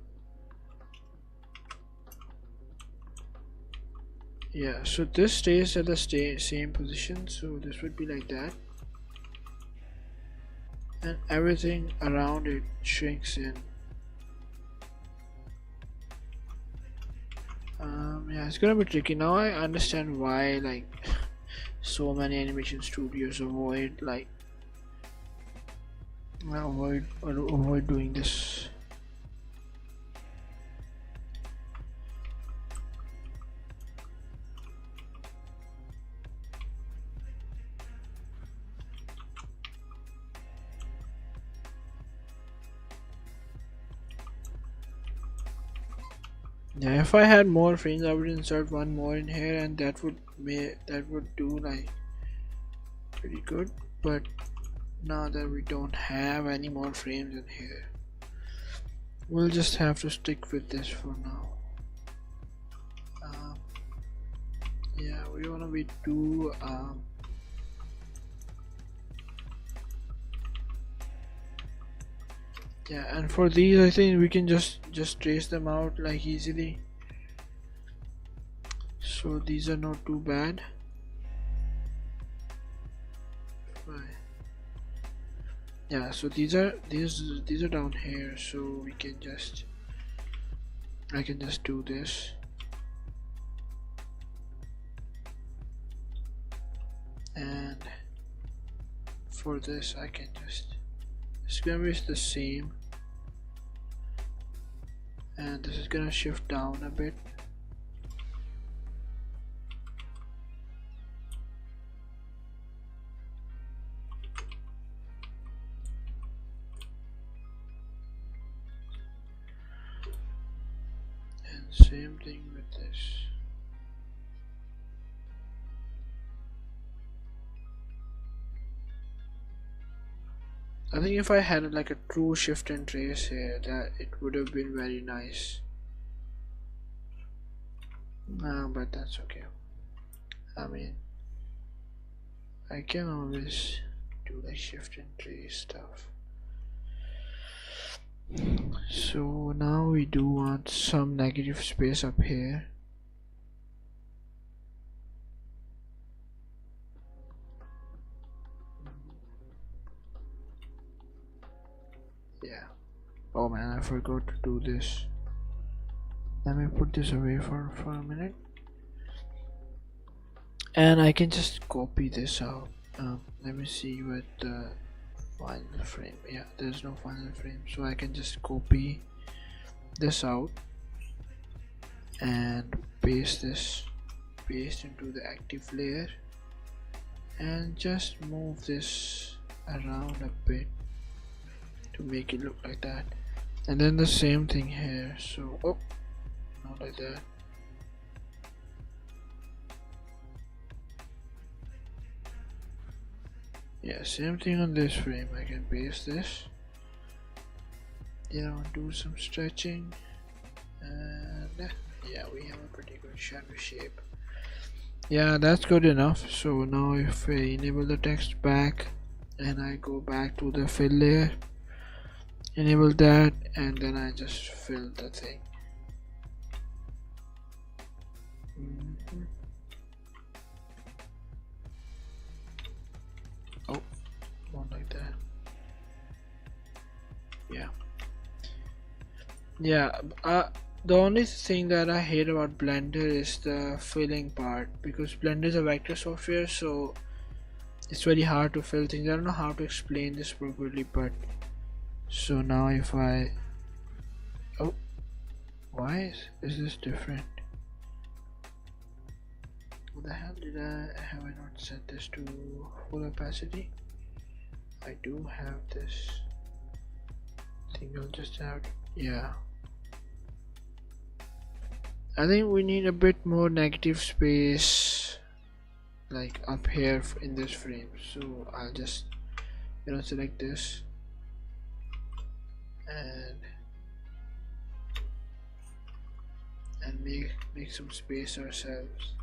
[SPEAKER 1] yeah, so this stays at the same position, so this would be like that, and everything around it shrinks in. Yeah, it's gonna be tricky. Now I understand why like so many animation studios avoid doing this. Yeah, if I had more frames, I would insert one more in here, and that would do like pretty good. But now that we don't have any more frames in here, we'll just have to stick with this for now. Yeah, we wanna be too yeah, and for these I think we can just trace them out like easily, so these are not too bad. Right. Yeah, so these are down here, so we can just I can just do this, and for this I can just, it's gonna be the same, and this is gonna shift down a bit. And same thing with this. I think if I had like a true shift and trace here, that it would have been very nice. No, but that's okay. I mean, I can always do like shift and trace stuff. So now we do want some negative space up here. Yeah. Oh man, I forgot to do this. Let me put this away for a minute. And I can just copy this out. Let me see what the final frame. Yeah, there's no final frame, so I can just copy this out and paste into the active layer and just move this around a bit to make it look like that. And then the same thing here. So not like that. Yeah, same thing on this frame. I can paste this, do some stretching, and yeah, we have a pretty good shadow shape. Yeah, that's good enough. So now if I enable the text back and I go back to the fill layer, enable that, and then I just fill the thing. Oh, not like that. Yeah, the only thing that I hate about Blender is the filling part, because Blender is a vector software, so it's very hard to fill things. I don't know how to explain this properly, but so now if I why is this different? What the hell have I not set this to full opacity? I do have this. I think I'll just have I think we need a bit more negative space like up here in this frame, so I'll just select this and make some space ourselves.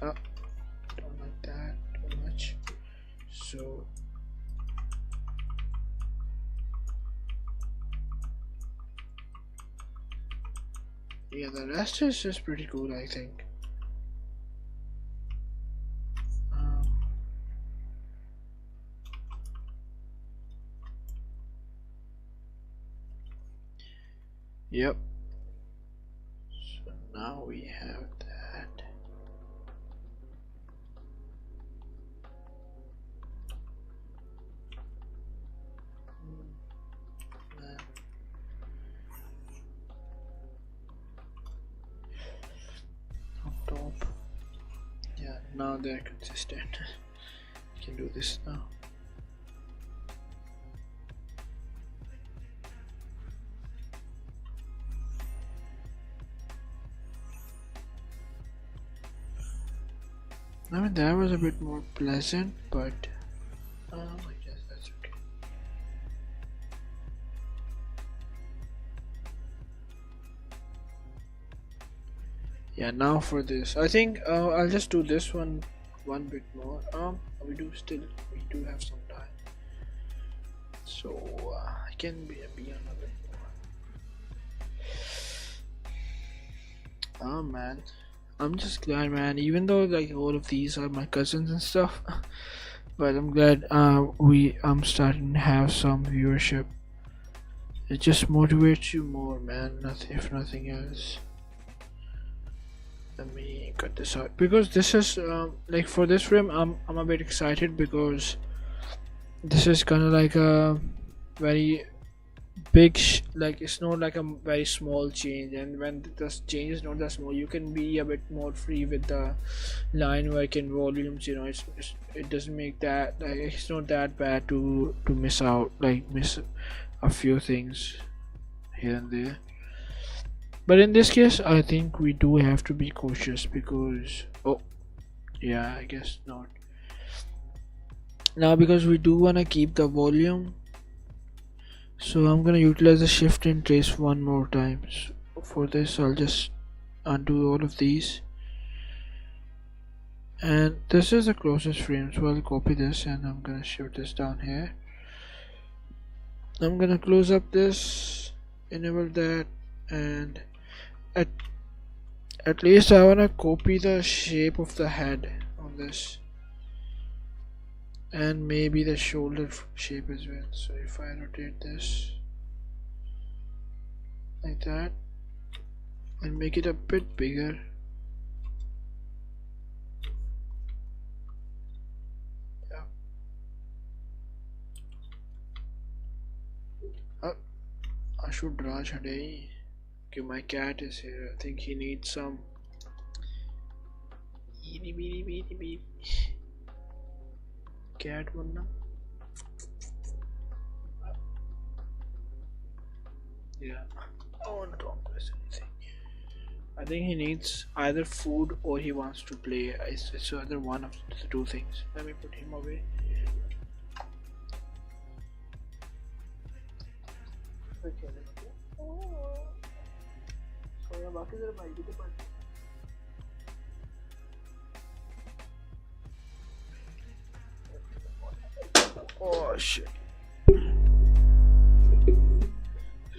[SPEAKER 1] Don't like that too much, so yeah, the rest is just pretty cool, I think. Yep. So now we have that. On top. Yeah, now they're consistent. I can do this now. I mean, that was a bit more pleasant, but I guess that's okay. Yeah, now for this, I think I'll just do this one bit more. We do have some time, so I can be on a bit more. Oh man. I'm just glad, man, even though like all of these are my cousins and stuff, but I'm glad I'm starting to have some viewership. It just motivates you more, man, if nothing else. Let me cut this out, because this is like for this frame I'm a bit excited, because this is kind of like a very big like it's not like a very small change, and when the change is not that small, you can be a bit more free with the line work and volumes. It doesn't make that, like, it's not that bad to miss a few things here and there. But in this case, I think we do have to be cautious, because yeah, I guess not now, because we do want to keep the volume. So I'm gonna utilize the shift and trace one more time. So for this, I'll just undo all of these, and this is the closest frame, so I'll copy this and I'm gonna shift this down here. I'm gonna close up this, enable that, and at least I wanna copy the shape of the head on this, and maybe the shoulder shape as well. So if I rotate this like that and make it a bit bigger, should Raj today? Okay, my cat is here. I think he needs some. Beady, beady, beady, beady. Cat one. Yeah. Oh, don't press anything. I think he needs either food or he wants to play. It's either one of the two things. Let me put him away. Okay, let's go. Oh. So yeah, बाकी जरा भाई की तो पढ़. Oh shit.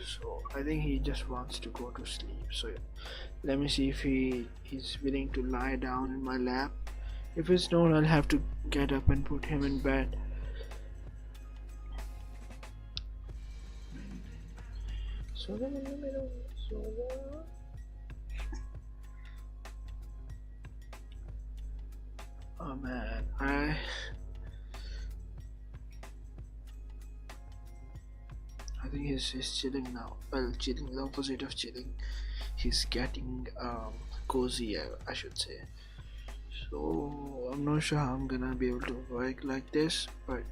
[SPEAKER 1] So I think he just wants to go to sleep. So yeah. Let me see if he's willing to lie down in my lap. If it's not, I'll have to get up and put him in bed. So then in the middle. So oh man, I think he's chilling now. Well, chilling, the opposite of chilling. He's getting cozy, I should say. So I'm not sure how I'm gonna be able to work like this, but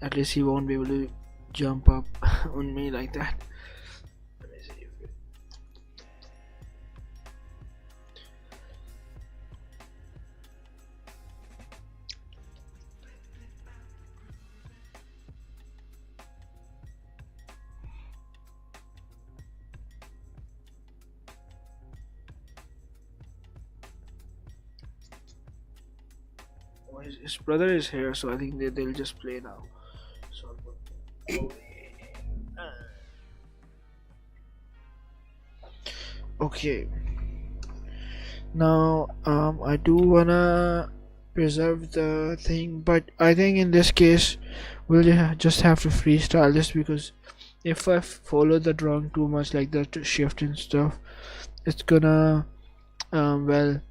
[SPEAKER 1] at least he won't be able to jump up on me like that. Let me see if it... Oh, his brother is here, so I think they'll just play now. So okay. Now I do wanna preserve the thing, but I think in this case we'll just have to freestyle this, because if I follow the drawing too much, like the shift and stuff, it's gonna well,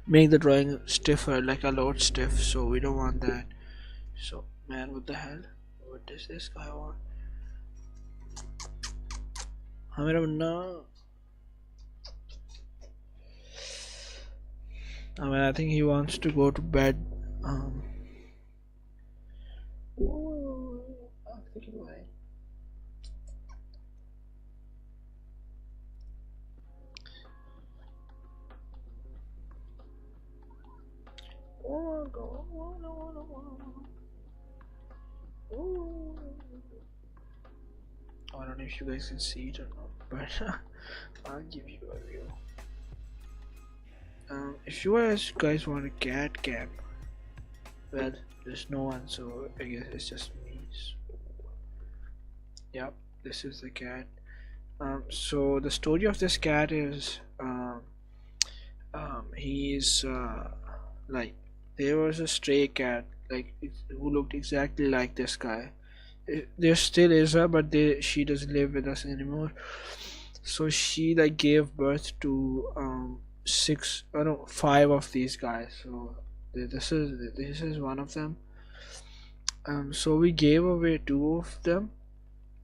[SPEAKER 1] make the drawing stiffer, like a lot stiff, so we don't want that. So man, what the hell, what does this guy want? I mean, I think he wants to go to bed. Oh, take it away. Oh, go. Oh, no, no, no. Oh. I don't know if you guys can see it or not, but I'll give you a view. If you guys want a cat cam, well, there's no one, so I guess it's just me. So, yep, this is the cat. So the story of this cat is, he's like, there was a stray cat, like who looked exactly like this guy. There still is her, but she doesn't live with us anymore. So she like gave birth to five of these guys. So this is one of them. So we gave away two of them,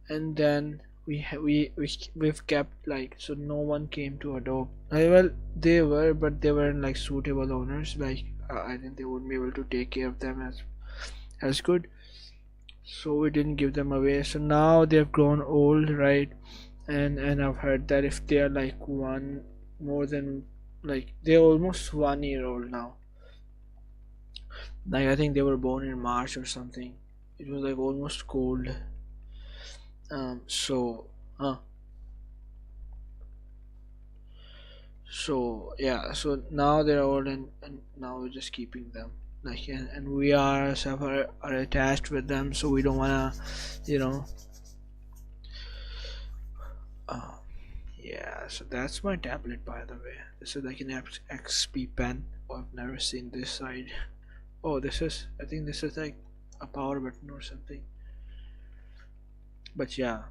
[SPEAKER 1] and then we've kept, like, so no one came to adopt. Well, they were, but they weren't like suitable owners. Like I think they wouldn't be able to take care of them as good. So we didn't give them away. So now they've grown old, right? And I've heard that if they are like one more than, like, they're almost 1 year old now. Like I think they were born in March or something. It was like almost cold. So so yeah, so now they're old, and now we're just keeping them, like, and we are attached with them, so we don't wanna, you know. uh, yeah, so that's my tablet, by the way. This is like an XP pen. Oh, I've never seen this side. Oh, I think this is like a power button or something. But yeah,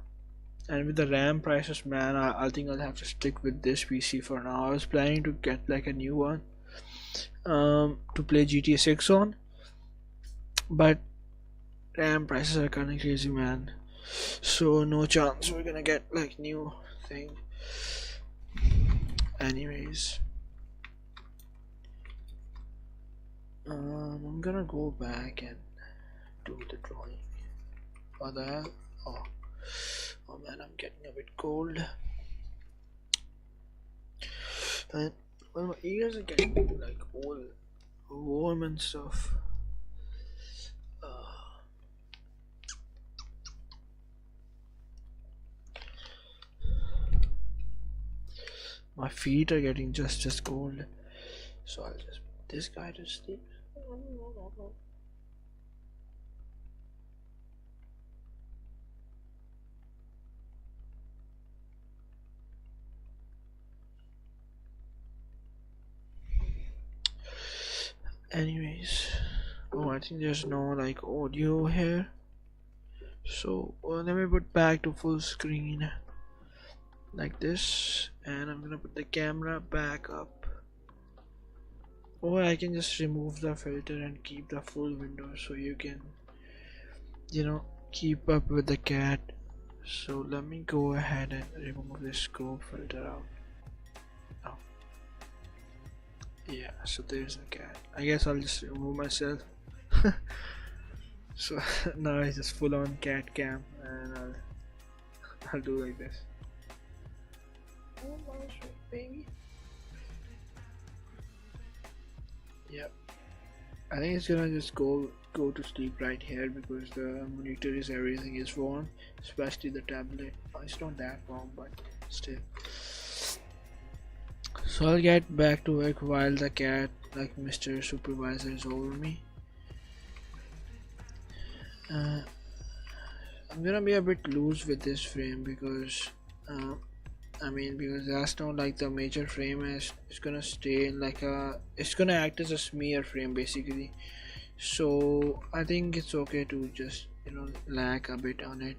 [SPEAKER 1] and with the RAM prices, man, I think I'll have to stick with this PC for now. I was planning to get like a new one to play GTA 6 on, but RAM prices are kinda crazy, man. so no chance we're gonna get like new thing. Anyways, I'm gonna go back and do the drawing. What the hell? Oh, oh man, I'm getting a bit cold. And well, my ears are getting like all warm and stuff. Uh, my feet are getting just cold. So I'll just put this guy to sleep. Anyways, oh, I think there's no like audio here. So let me put back to full screen like this, and I'm gonna put the camera back up. Or I can just remove the filter and keep the full window so you can, keep up with the cat. So let me go ahead and remove this crop filter out. Oh, yeah, so there's the cat. I guess I'll just remove myself. So now it's just full on cat cam, and I'll do like this. Oh my sweet baby. Yep. I think it's gonna just go to sleep right here because the monitor is everything is warm, especially the tablet. Oh, it's not that warm, but still. So I'll get back to work while the cat, like Mr. Supervisor, is over me. I'm gonna be a bit loose with this frame because because that's not like the major frame, is it's gonna stay in like it's gonna act as a smear frame basically. So I think it's okay to just lag a bit on it.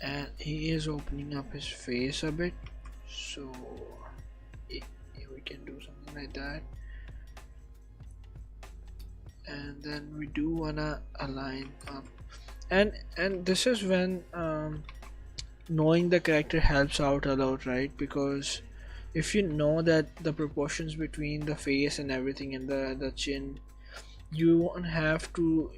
[SPEAKER 1] And he is opening up his face a bit, so we can do something like that. And then we do wanna align up, and this is when knowing the character helps out a lot, right? Because if you know that the proportions between the face and everything and the chin, you won't have to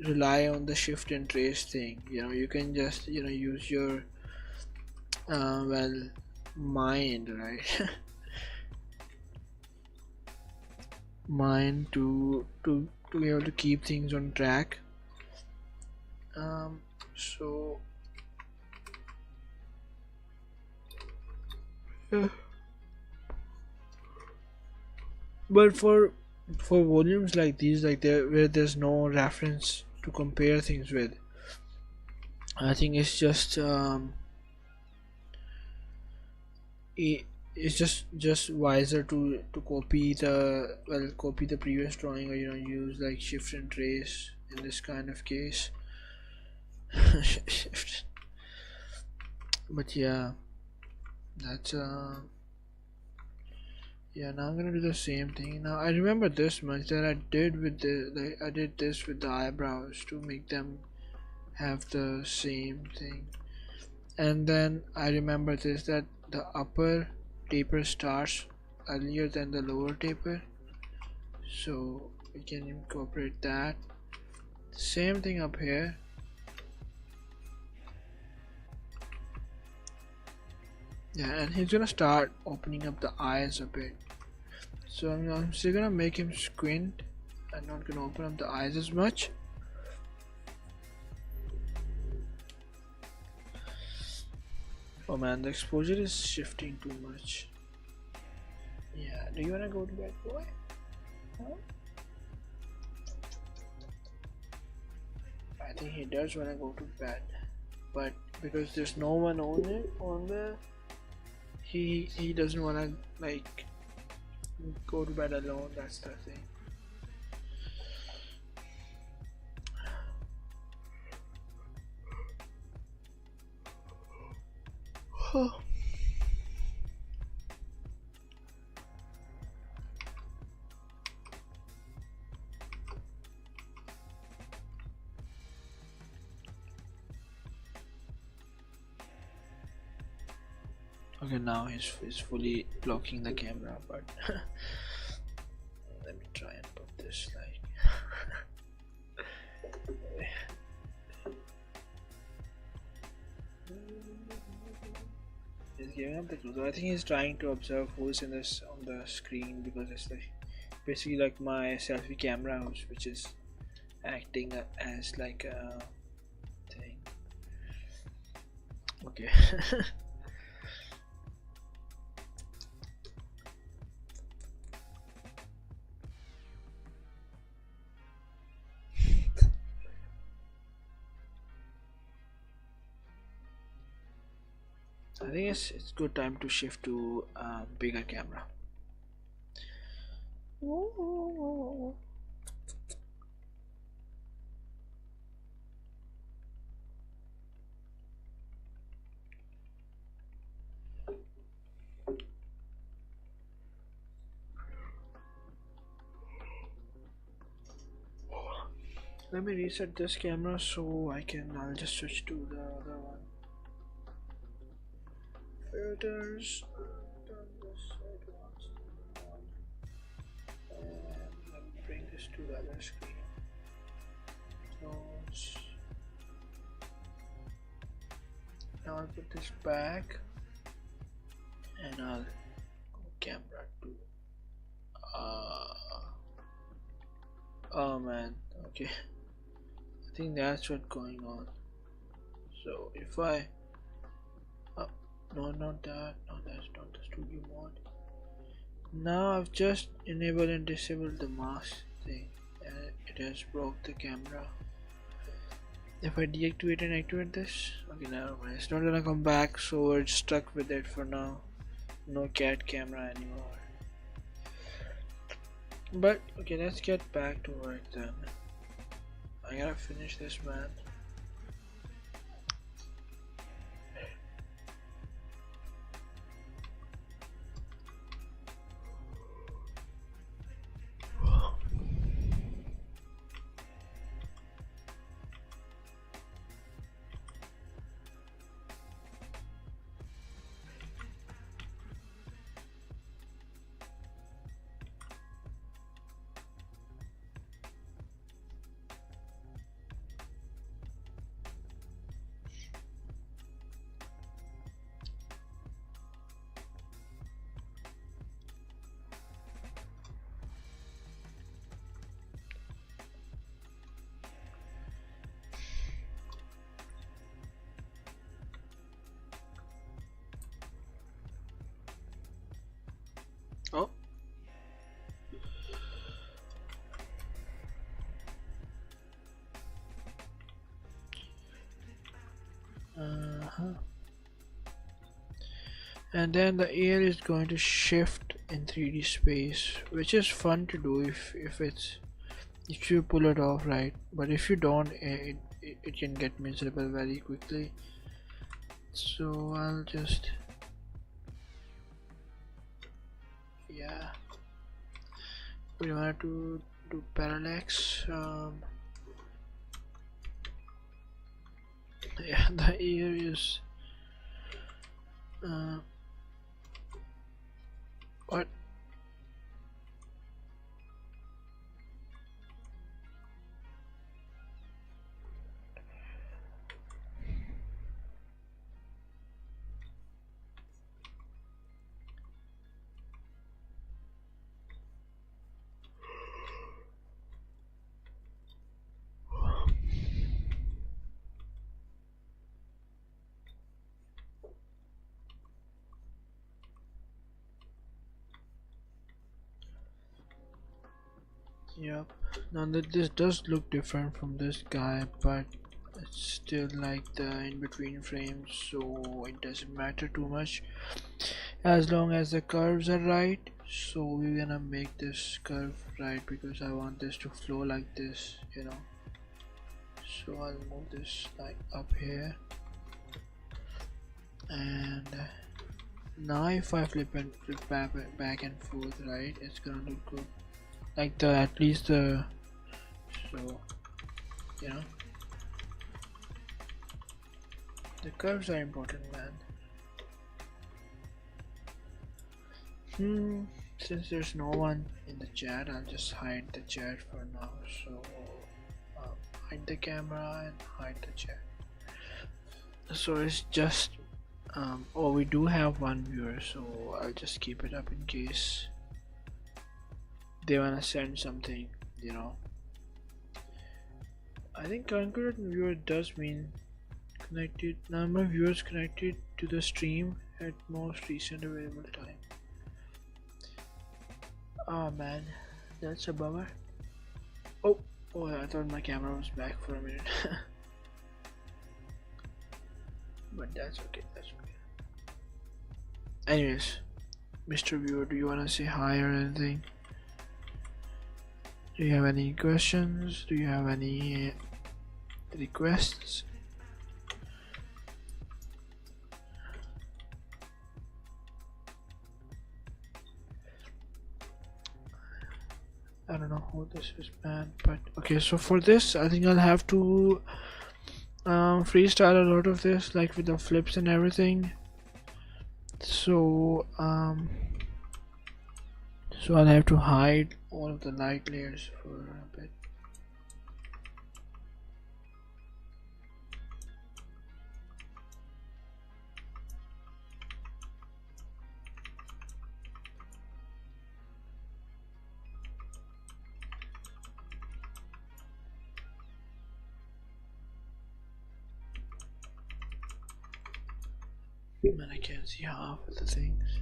[SPEAKER 1] rely on the shift and trace thing. You can just use your mind, right? Mind to be able to keep things on track. So yeah. But for volumes like these, like where there's no reference to compare things with, I think it's just it's just wiser to copy the previous drawing, or use like shift and trace in this kind of case. Shift. But yeah, that's yeah, now I'm gonna do the same thing. Now I remember this much that I did with I did this with the eyebrows to make them have the same thing. And then I remember this, that the upper taper starts earlier than the lower taper, so we can incorporate that. Same thing up here. Yeah, and he's gonna start opening up the eyes a bit. So I'm still gonna make him squint. I'm not gonna open up the eyes as much. Oh man, the exposure is shifting too much. Yeah, do you wanna go to bed, boy? Huh? I think he does wanna go to bed, but because there's no one on there, he doesn't wanna like go to bed alone. That's the thing. Okay, now he's fully blocking the camera, but let me try and put this like he's giving up the clue. So I think he's trying to observe who's in this on the screen, because it's like basically like my selfie camera, which is acting as like a thing. Okay. I think it's good time to shift to bigger camera. Let me reset this camera so I'll just switch to the other one. Filters, turn this advanced on, and let me bring this to the other screen. Notes. Now I'll put this back, and I'll go camera 2. Oh man, okay. I think that's what's going on. So if I no, not that, no, that's not the studio mode. Now I've just enabled and disabled the mask thing, and it has broke the camera. If I deactivate and activate this, okay, never mind, it's not gonna come back, so we're stuck with it for now. No cat camera anymore. But okay, let's get back to work then. I gotta finish this, man. Oh. And then the air is going to shift in 3D space, which is fun to do if you pull it off right. But if you don't, it can get miserable very quickly. So I'll just we want to do parallax. Yeah, the air is what? Yep. Now that this does look different from this guy, but it's still like the in between frames, so it doesn't matter too much as long as the curves are right. So we're gonna make this curve right because I want this to flow like this, you know. So I'll move this like up here, and now if I flip back and forth, right, it's gonna look good. Like the at least the so you know the curves are important, man. Since there's no one in the chat, I'll just hide the chat for now. So hide the camera and hide the chat. So it's just oh, we do have one viewer, so I'll just keep it up in case they wanna send something, you know. I think concurrent viewer does mean connected number of viewers connected to the stream at most recent available time. Oh man, that's a bummer. Oh, I thought my camera was back for a minute. But that's okay, that's okay. Anyways, Mr. Viewer, do you wanna say hi or anything? Do you have any questions? Do you have any requests? I don't know who this is, man, but okay, so for this I think I'll have to freestyle a lot of this, like with the flips and everything. So so I'll have to hide all of the light layers for a bit. Man, I can't see half of the things.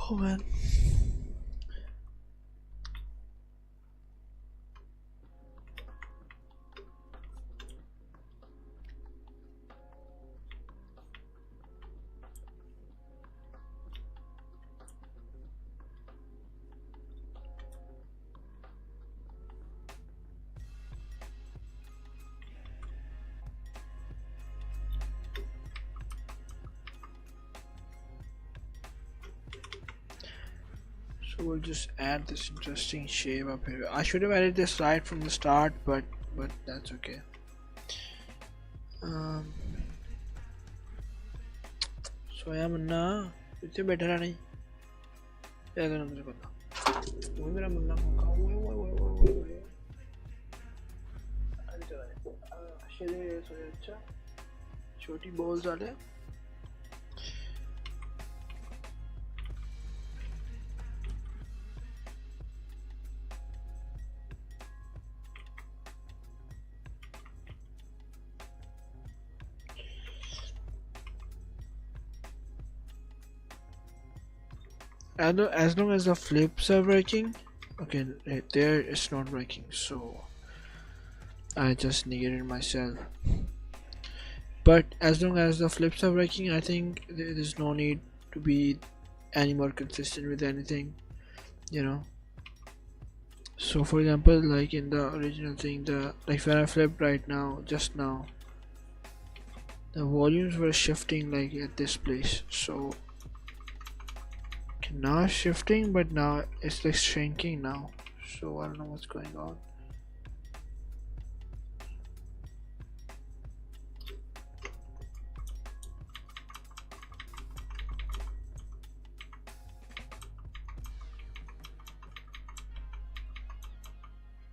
[SPEAKER 1] Oh man. So we'll just add this interesting shape up here. I should have added this right from the start, but that's okay. So I am na इतने better नहीं क्या करना मुझे पता वो मेरा मुन्ना होगा वो शेरे सोए अच्छा छोटी बॉल्स वाले as long as the flips are working. Okay, right there it's not working, so I just negated myself. But as long as the flips are working, I think there's no need to be any more consistent with anything, you know. So for example, like in the original thing, like when I flipped right now, just now, the volumes were shifting like at this place. So now it's shifting, but now it's like shrinking now. So I don't know what's going on.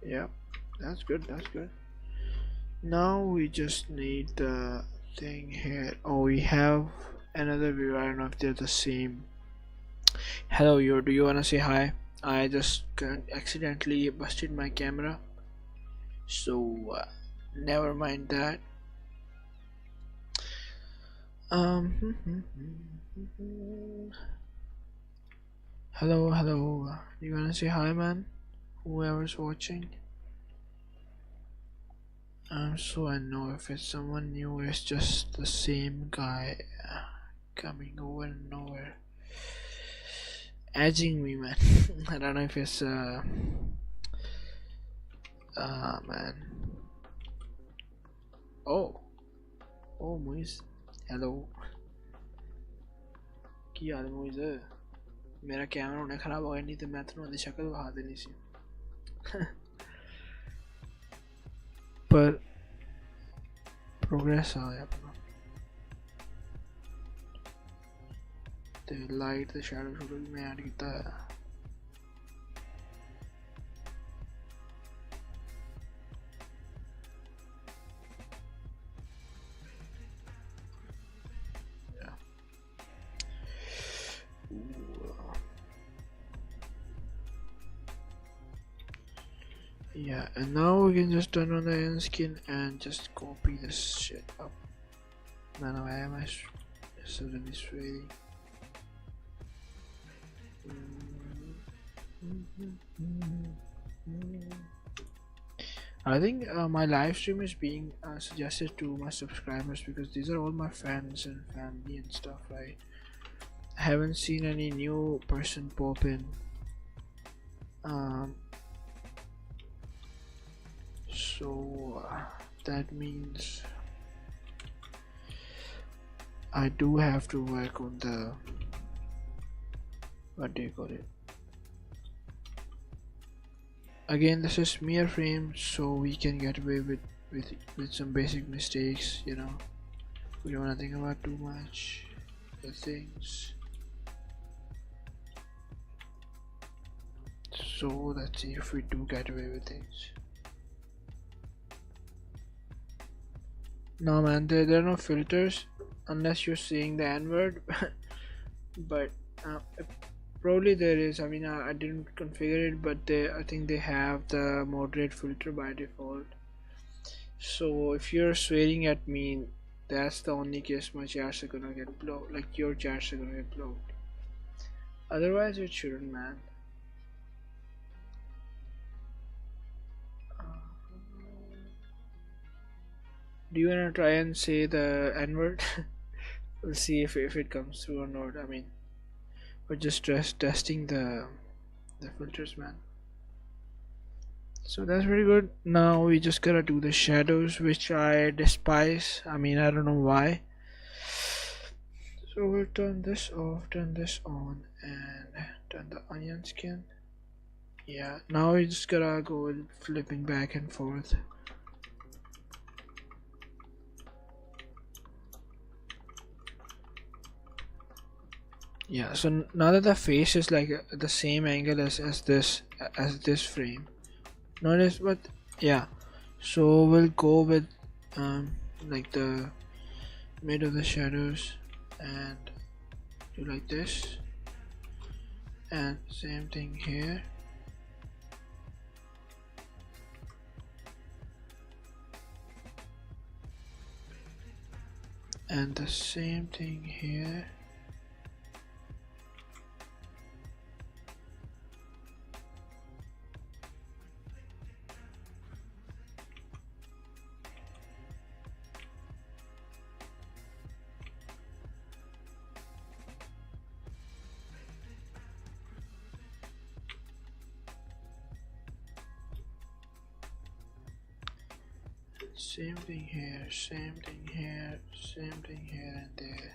[SPEAKER 1] Yeah, that's good, that's good. Now we just need the thing here. Oh, we have another view. I don't know if they're the same. Hello, you. Do you wanna say hi? I just accidentally busted my camera, so never mind that. Hello, hello. Do you wanna say hi, man? Whoever's watching. So I know if it's someone new, it's just the same guy coming over and nowhere. Edging me, man. I don't know if it's man. Oh Moise, hello. की हाल है मोइज़? मेरा camera होने खराब हो गया, नहीं तो मैं तो उन्हें शक्ल दिखा देनी सी. पर प्रोग्रेस आया अपना ते लाइट ते शैडो शूडो भी मैं ऐड किया है yeah, and now we can just turn on the end skin and just copy this shit up. Man, why am I suddenly sweating? I think my live stream is being suggested to my subscribers because these are all my friends and family and stuff, right? I haven't seen any new person pop in. So that means I do have to work on the what do you call it? Again, this is smear frame, so we can get away with some basic mistakes. You know, we don't want to think about too much the things. So let's see if we do get away with things. No man, there are no filters unless you're saying the N-word. But probably there is. I mean, I didn't configure it, but I think they have the moderate filter by default. So if you're swearing at me, that's the only case my chats are gonna get blocked. Like your chats are gonna get blocked. Otherwise, it shouldn't, man. Do you wanna try and say the N-word? We'll see if it comes through or not. I mean, we're just testing the filters, man. So that's pretty good. Now we just gotta do the shadows, which I despise. I mean, I don't know why. So we'll turn this off, turn this on, and turn the onion skin. Yeah, now we just gotta go with flipping back and forth. Yeah, so now that the face is like the same angle as this frame, notice what? Yeah, so we'll go with like the mid of the shadows and do like this, and same thing here. And the same thing here. Same thing here, same thing here, same thing here and there.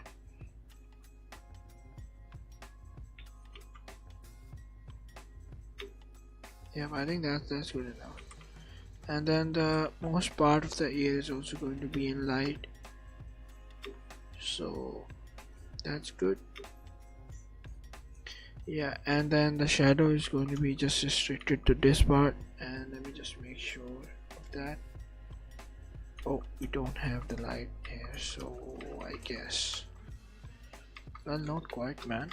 [SPEAKER 1] Yep, I think that's good enough. And then the most part of the ear is also going to be in light. So that's good. Yeah, and then the shadow is going to be just restricted to this part, and let me just make sure of that. Oh, we don't have the light here, so I guess, well, not quite, man.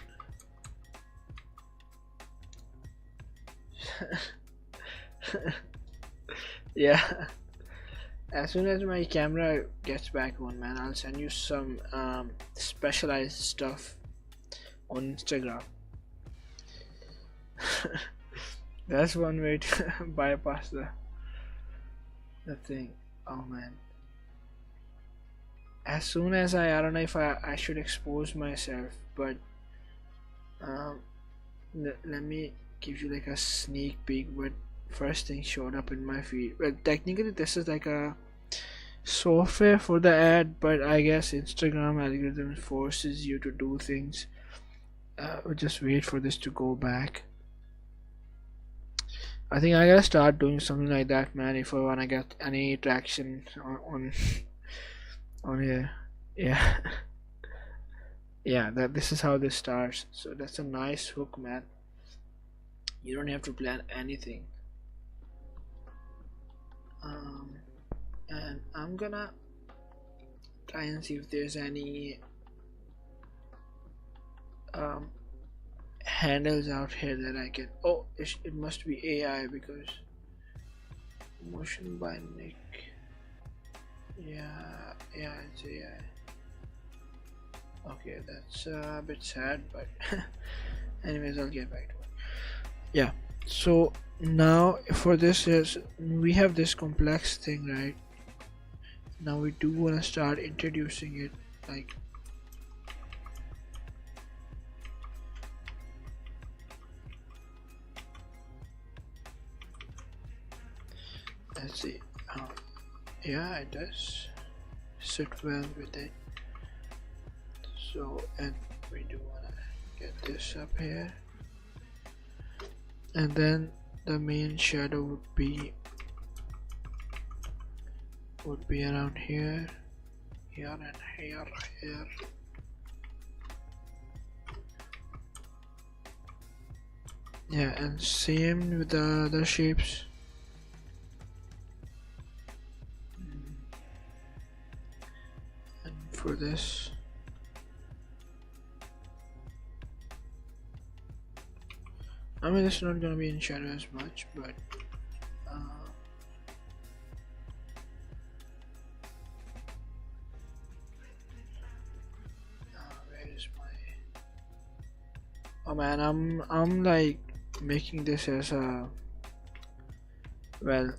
[SPEAKER 1] Yeah, as soon as my camera gets back on, man, I'll send you some specialized stuff on Instagram. That's one way to bypass the thing. Oh man, as soon as I don't know if I should expose myself, but let me give you like a sneak peek what first thing showed up in my feed. Well, technically this is like a software for the ad, but I guess Instagram algorithm forces you to do things. We'll just wait for this to go back. I think I gotta start doing something like that, man, if I wanna get any traction on here. Yeah. Yeah, that this is how this starts. So that's a nice hook, man. You don't have to plan anything. Um, and I'm gonna try and see if there's any um, handles out here that I can. Oh, it must be AI because motion by Nick. Yeah, it's AI. Okay, that's a bit sad, but anyways, I'll get back to it. Yeah. So now for this is we have this complex thing, right? Now we do want to start introducing it, like let's see. Yeah, it does sit well with it. So, and we do want to get this up here, and then the main shadow would be around here, and here. Yeah, and same with the other shapes. And for this, I mean, it's not gonna be in shadow as much, but where is my? Oh man, I'm like making this as a, well,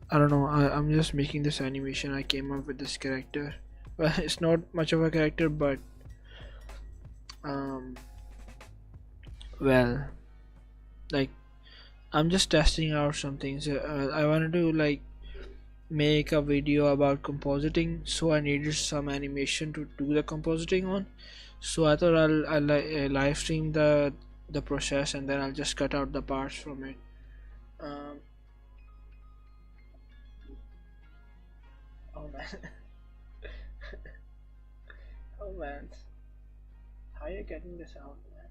[SPEAKER 1] I don't know. I'm just making this animation. I came up with this character. Well, it's not much of a character, but um, well, like I'm just testing out some things. I wanted to like make a video about compositing, so I needed some animation to do the compositing on. So I thought I'll live stream the process, and then I'll just cut out the parts from it. Um, oh man, oh man, how are you getting this out, man?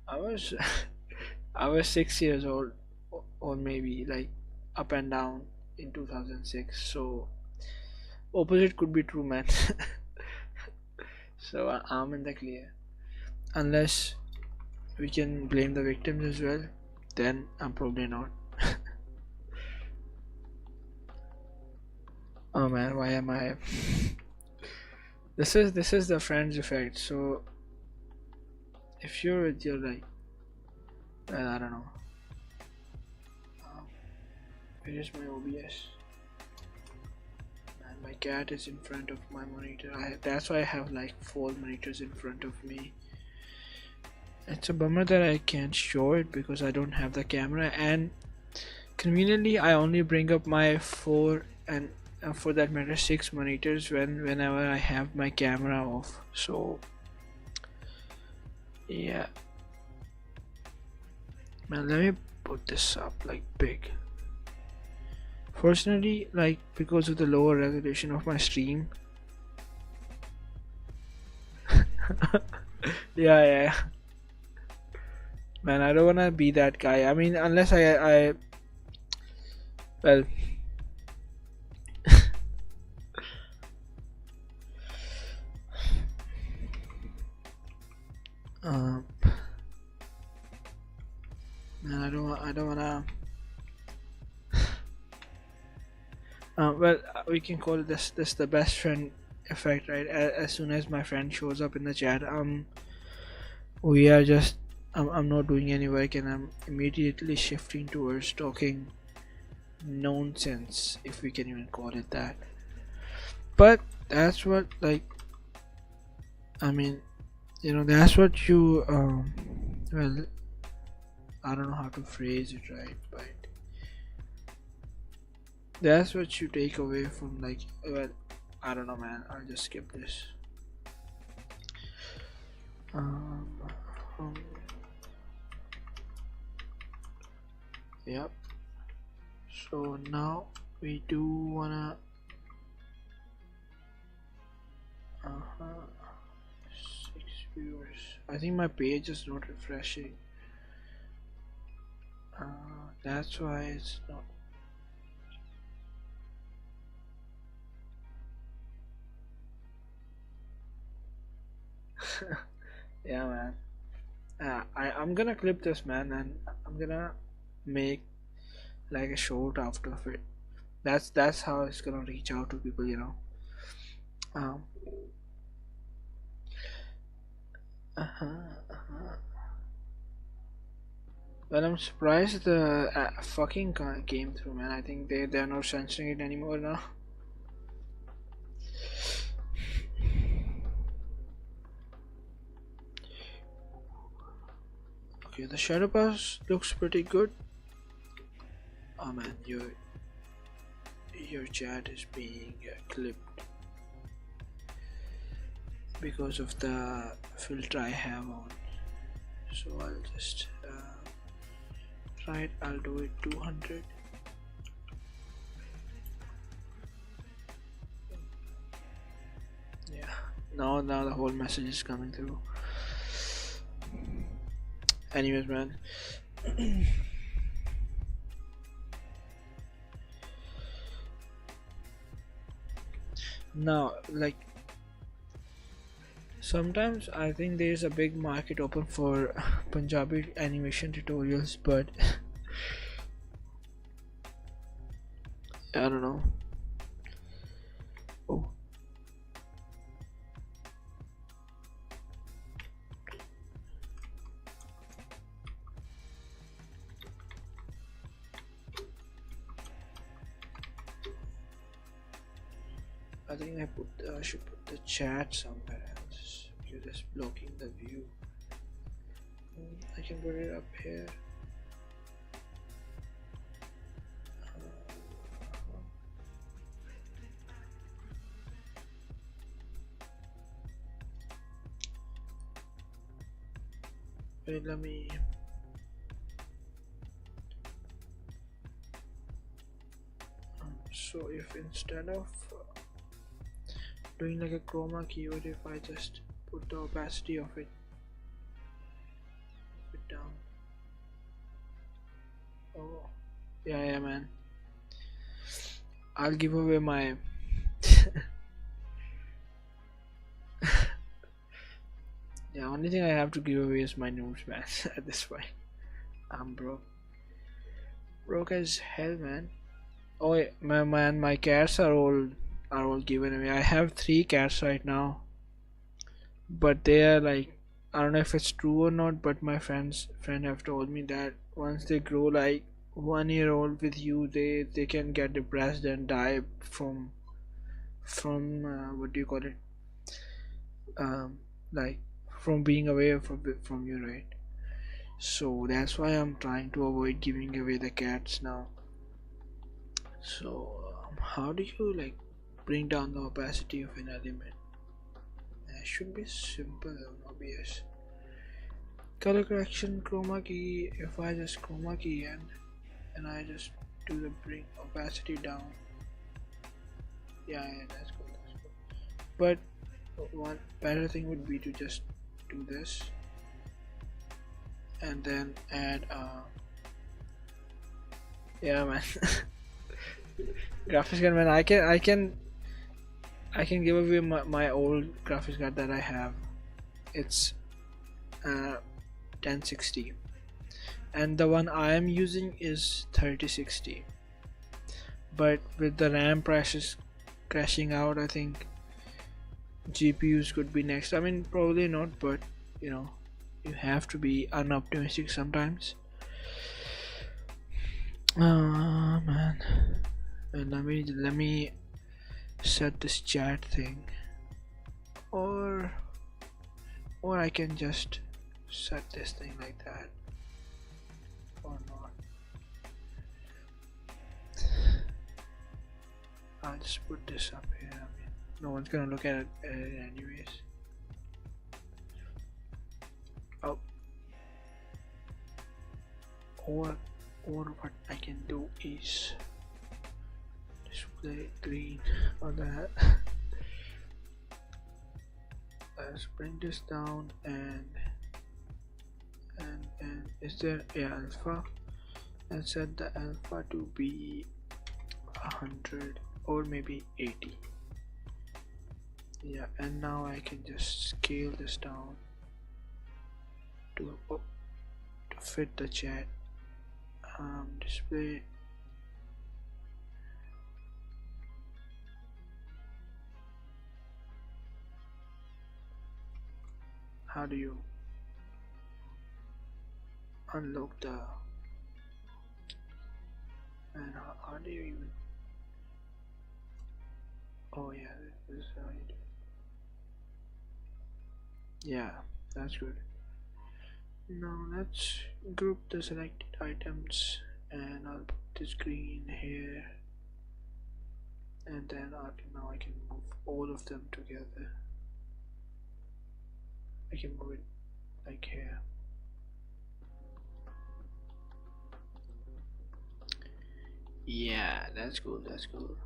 [SPEAKER 1] I was I was 6 years old, or maybe like up and down in 2006. So opposite could be true, man. So I'm in the clear. Unless we can blame the victims as well, then I'm probably not. Oh man, why am I? This is the friends effect. So if you're with your like, well, I don't know. Um, where is my OBS? And my cat is in front of my monitor. That's why I have like 4 monitors in front of me. It's a bummer that I can't show it because I don't have the camera, and conveniently I only bring up my 4 and for that matter 6 monitors whenever I have my camera off. So yeah, man, let me put this up like big. Fortunately, like because of the lower resolution of my stream. Yeah. Man, I don't wanna be that guy. I mean, unless I well, um, man, I don't wanna. Well, we can call this the best friend effect, right? As soon as my friend shows up in the chat, we are just, I'm not doing any work, and I'm immediately shifting towards talking nonsense, if we can even call it that. But that's what, like, I mean, that's what you well, I don't know how to phrase it right, but that's what you take away from, like, well, I don't know, man. I'll just skip this. Um, um Yep. So now we do wanna uh-huh. 6 viewers. I think my page is not refreshing. That's why it's not. Yeah, man. I'm gonna clip this, man, and I'm gonna make like a short after of it. That's how it's gonna reach out to people, you know. Um. Uh-huh, uh-huh. Well, I'm surprised the fucking came through, man. I think they're not censoring it anymore now. Okay, the shadow pass looks pretty good. Oh man, your chat is being clipped because of the filter I have on. So I'll just try it. I'll do it 200. Yeah. Now the whole message is coming through. Anyways, man. Now, like, sometimes I think there's a big market open for Punjabi animation tutorials, but I don't know. Oh. I think I should put the chat somewhere else. You're just blocking the view. I can put it up here. Wait, let me. So if instead of doing like a chroma key, what if I just put the opacity of it down? Oh, yeah, man. I'll give away my. Yeah, only thing I have to give away is my noobs, man. At this point, I'm broke as hell, man. Oh, yeah, my cats are all given away. I have 3 cats right now, but they are like, I don't know if it's true or not, but my friend have told me that once they grow like 1 year old with you, they can get depressed and die from what do you call it? Like from being away from you, right? So that's why I'm trying to avoid giving away the cats now. So how do you like bring down the opacity of an element? It should be simple, obvious. Color correction, chroma key. If I just chroma key and I just do the bring opacity down. Yeah, that's good. That's good. But one better thing would be to just do this and then add yeah, man. Graphics card, man. I can give away my old graphics card that I have. It's 1060 and the one I am using is 3060, but with the RAM prices crashing out, I think GPUs could be next. I mean, probably not, but you know, you have to be unoptimistic sometimes. Man. Let me set this chat thing, or I can just set this thing like that, or not. I'll just put this up here. I mean, no one's gonna look at it anyways. Oh, or or what I can do is display green or that. Let's bring this down and is there alpha? Let's set the alpha to be 100 or maybe 80. Yeah, and now I can just scale this down to fit the chat. Display. How do you unlock the, and how do you even, oh yeah, this is how you do it. Yeah, that's good. Now let's group the selected items and I'll put this green here, and then now I can move all of them together. I can move it like here. Yeah, that's cool, that's cool.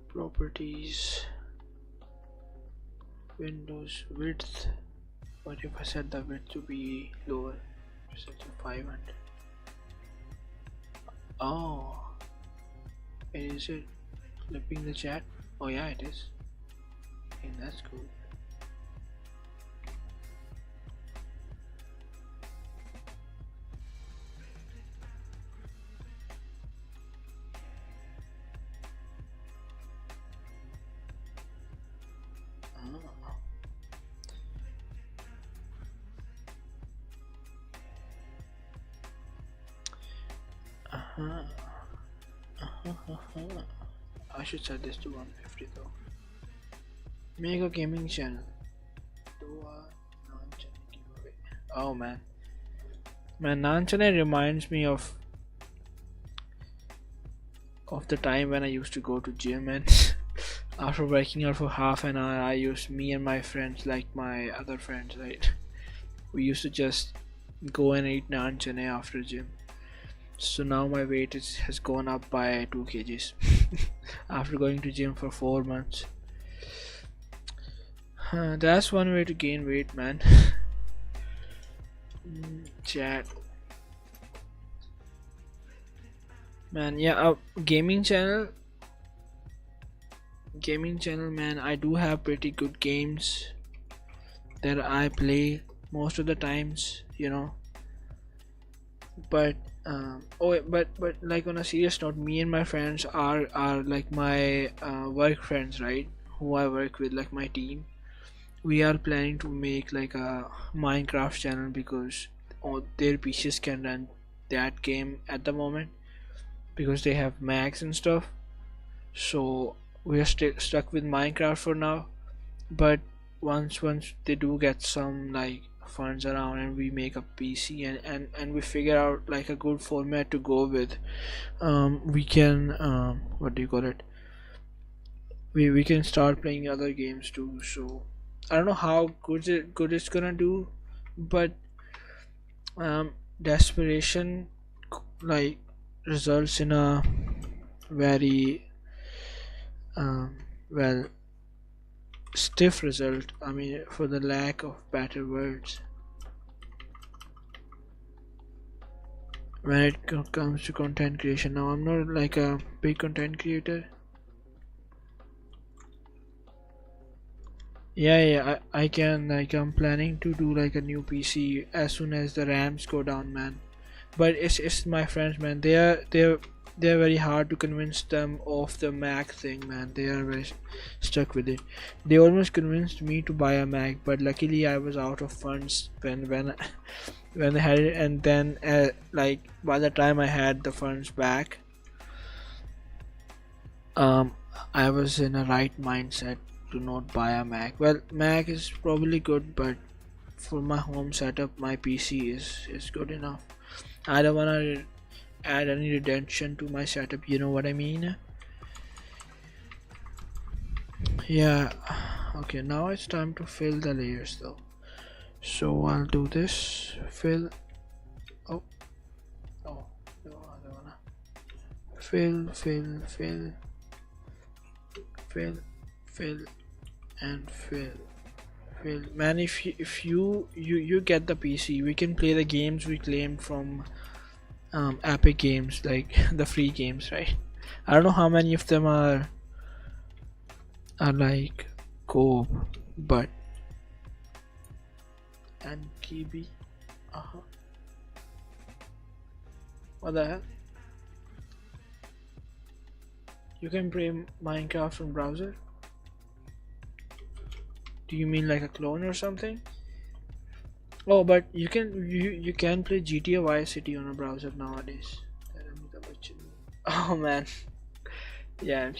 [SPEAKER 1] Properties, Windows width. What if I set the width to be lower? Set to 500. Oh, is it flipping the chat? Oh yeah, it is. Okay, that's cool. I should set this to 150 though. Make a gaming channel. Do a non-channel giveaway. Oh man, non-channel reminds me of the time when I used to go to gym, and after working out for half an hour, me and my friends, like my other friends, right? We used to just go and eat non-chane after gym. So now my weight has gone up by 2 kgs after going to gym for 4 months. That's one way to gain weight, man. Chat. Man, yeah, gaming channel, man. I do have pretty good games that I play most of the times, you know. But but like on a serious note, me and my friends are like my work friends, right? Who I work with, like my team. We are planning to make like a Minecraft channel because their PCs can run that game at the moment because they have Macs and stuff. So we are stuck with Minecraft for now. But once they do get some like funds around and we make a PC and we figure out like a good format to go with, we can what do you call it? We can start playing other games too. So I don't know how good it's gonna do, but desperation like results in a very well stiff result. I mean, for the lack of better words, when it comes to content creation. Now I'm not like a big content creator. Yeah, I can, like, I'm planning to do like a new PC as soon as the RAMs go down, man. But it's my friends, man. They're very hard to convince them of the Mac thing, man. They are very stuck with it. They almost convinced me to buy a Mac, but luckily I was out of funds when when I had it, and then like by the time I had the funds back, I was in a right mindset to not buy a Mac. Well, Mac is probably good, but for my home setup, my PC is good enough. I don't wanna add any redemption to my setup, you know what I mean? Yeah. Okay, now it's time to fill the layers though. So I'll do this. Fill. Oh, oh, no, I don't wanna. Fill, fill, fill, and fill. Man, if you get the PC, we can play the games we claimed from Epic Games, like the free games, right? I don't know how many of them are like co-op, but and KB. Uh-huh. What the hell? You can play Minecraft from browser? Do you mean like a clone or something? Oh, but you can play GTA Vice City on a browser nowadays. Oh man, yeah.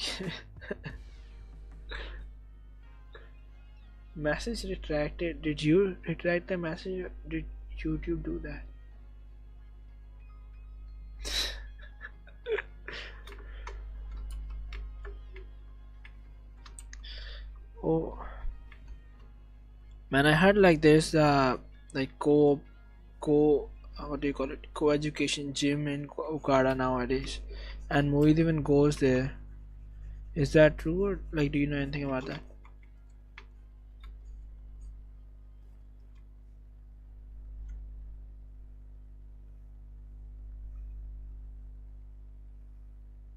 [SPEAKER 1] Message retracted. Did you retract the message? Or did YouTube do that? Oh man, I heard like there's like what do you call it, co-education gym in Okada nowadays, and Mohit even goes there. Is that true, or like do you know anything about that?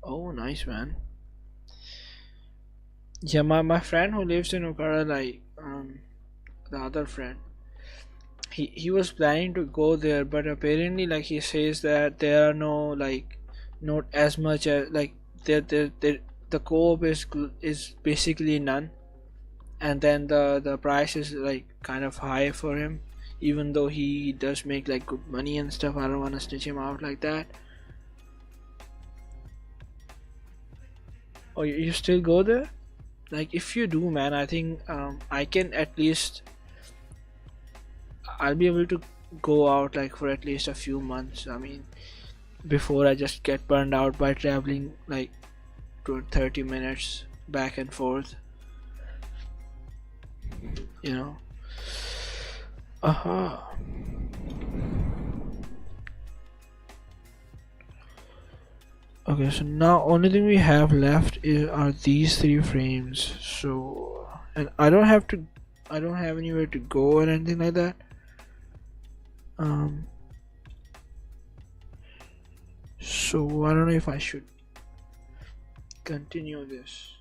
[SPEAKER 1] Oh, nice man. Yeah, my friend who lives in Okada, like the other friend, he was planning to go there, but apparently like he says that there are no like not as much as like there the co-op is basically none, and then the price is like kind of high for him, even though he does make like good money and stuff. I don't want to stitch him out like that. Oh, you still go there? Like if you do, man, I think I can at least I'll be able to go out like for at least a few months. I mean, before I just get burned out by traveling like to 30 minutes back and forth, you know. Aha. Okay, so now only thing we have left are these three frames. So, and I don't have anywhere to go or anything like that. Um, so I don't know if I should continue this.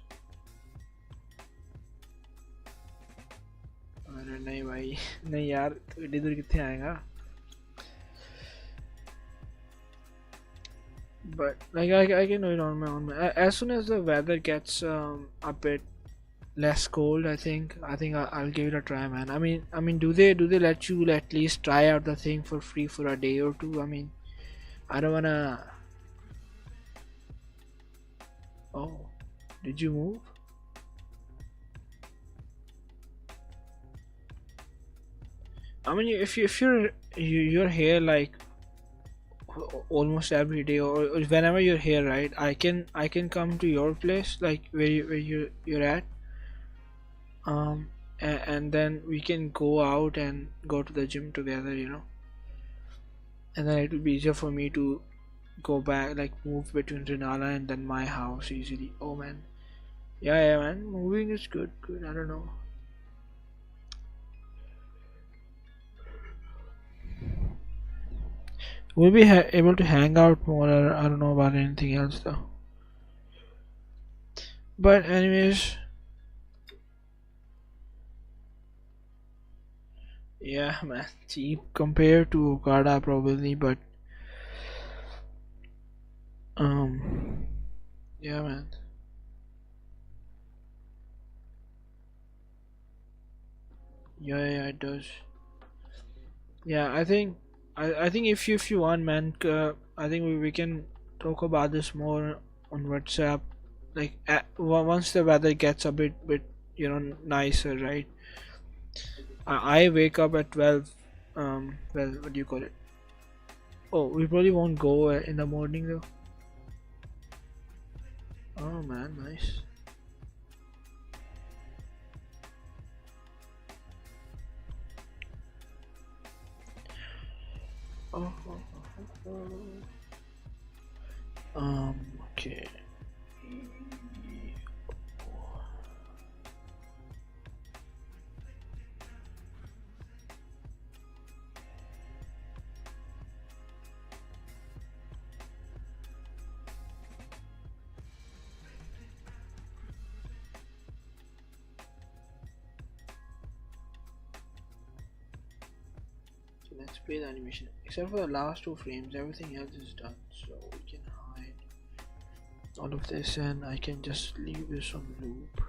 [SPEAKER 1] अरे नहीं भाई नहीं यार इधर कितने आएगा. But like I can do it on my own. As soon as the weather gets a bit less cold, I think I'll give it a try, man. I mean, do they let you at least try out the thing for free for a day or two? I mean, I don't wanna. Oh, did you move? I mean, if you're here like almost every day or whenever you're here, right? I can come to your place, like where you're at, and then we can go out and go to the gym together, and then it will be easier for me to go back, like move between Renala and then my house easily. Oh man, yeah, man, moving is good. I don't know. We'll be able to hang out more. I don't know about anything else though. But anyways, yeah, man, cheap compared to Okada probably, but um, yeah, man, yeah, it does. Yeah, I think if you want, man, I think we can talk about this more on WhatsApp. Like once the weather gets a bit nicer, right? I wake up at 12. Well, what do you call it? Oh, we probably won't go in the morning though. Oh man, nice. Oh, okay. So let's play the animation. Except for the last two frames, everything else is done. So we can hide all of this and I can just leave this on loop.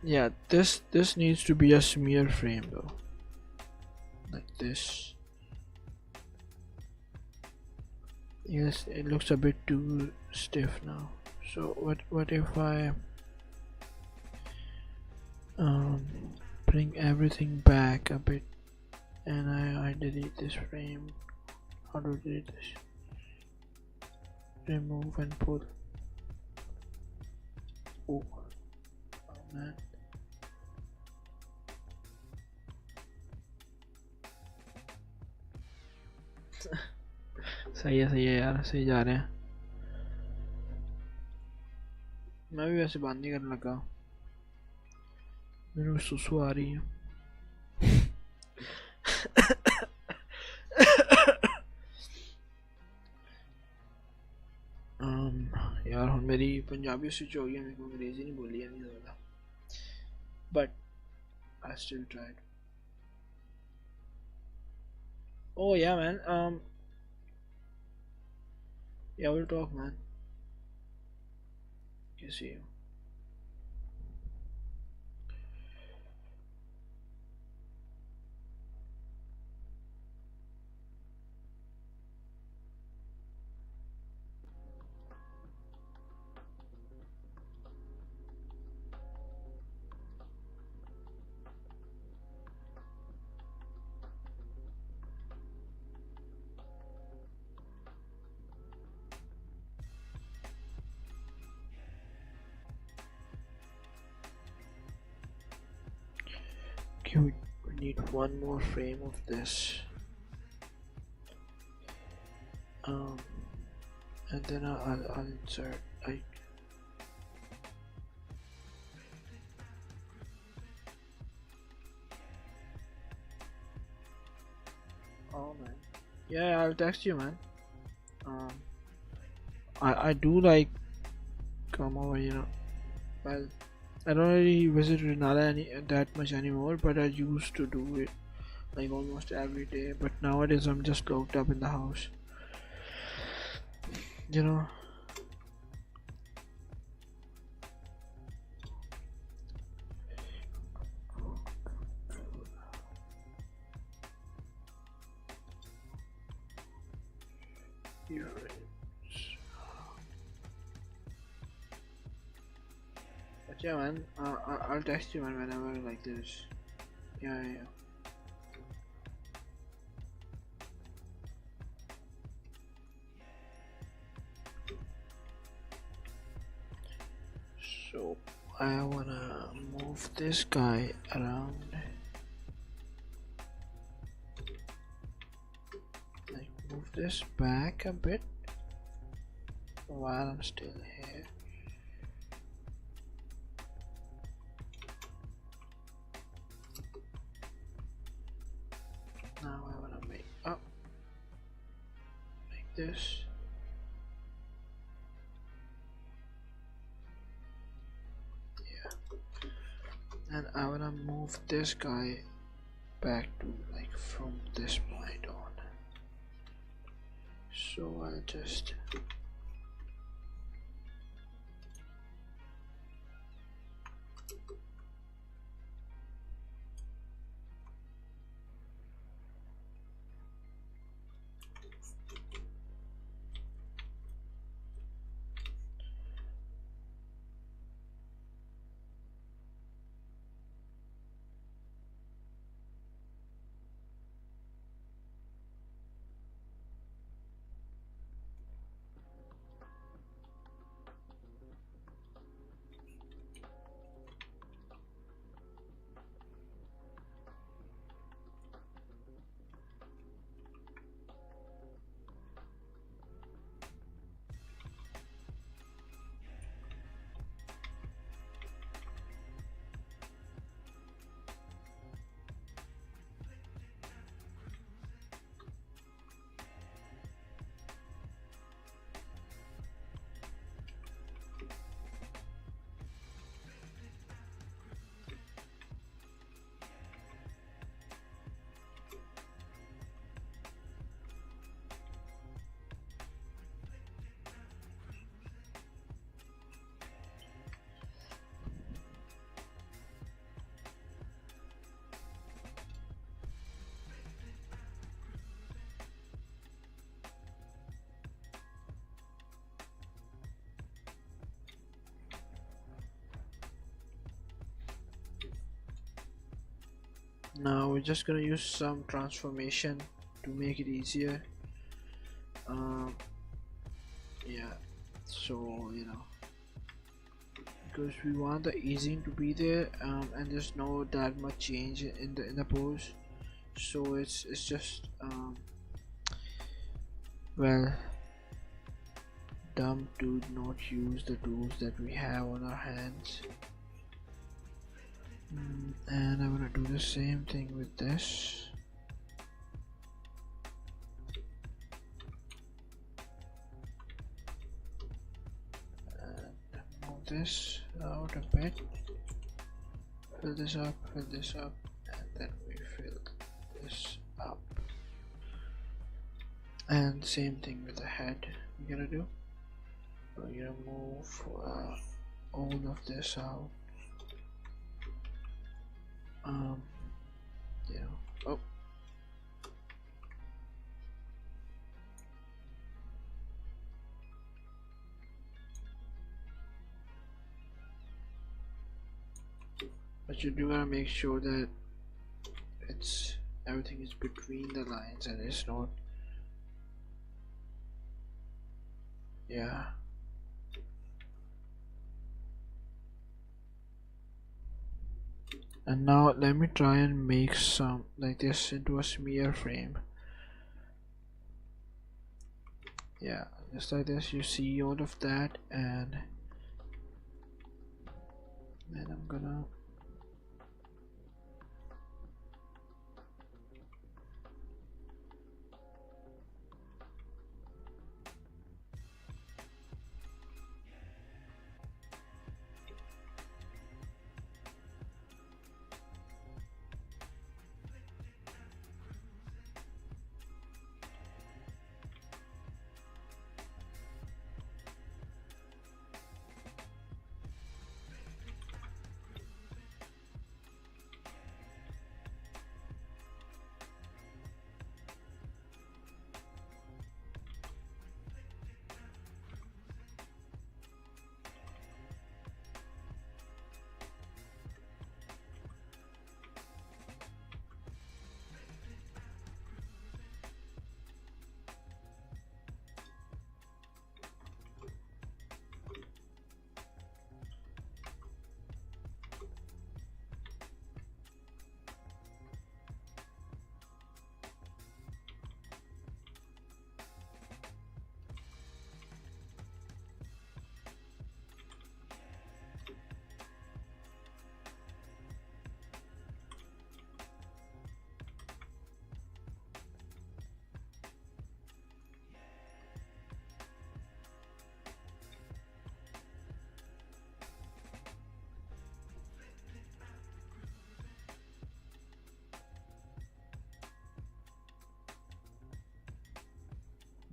[SPEAKER 1] Yeah, this needs to be a smear frame though. Like this. Yes, it looks a bit too stiff now. So what if I um bring everything back a bit and I delete this frame? How do I delete this? Remove and pull. Oh, oh man. सही है यार, सही जा रहे हैं. मैं भी वैसे बात नहीं करने लगा. मेरे को सुसु आ रही है. यार हम मेरी पंजाबी स्विच हो गई है, मेरे को अंग्रेजी नहीं बोली है नहीं ज़्यादा. But I still tried. Oh yeah man, yeah we'll talk man. You see you. Okay, we need one more frame of this. And then I'll insert like. Oh man. Yeah, I'll text you man. Um, I do like come over, you know. Well, I don't really visit Renala that much anymore, but I used to do it like almost every day. But nowadays I'm just locked up in the house. You know. But yeah, man. I'll text you man whenever like this. Yeah. So I wanna move this guy around. Like move this back a bit while I'm still here. Now I wanna make up like this. And I wanna move this guy back to like from this point on. So I'll just Now we're just gonna use some transformation to make it easier. um, yeah, so because we want the easing to be there, and there's no that much change in the pose, so it's just well, dumb to not use the tools that we have on our hands. And I'm gonna do the same thing with this. And move this out a bit. Fill this up, and then we fill this up. And same thing with the head. We're gonna do. We're gonna move all of this out. Oh, but you do gotta make sure that it's everything is between the lines and it's not. Yeah. And now let me try and make some like this into a smear frame. Yeah, just like this. You see all of that, and then I'm gonna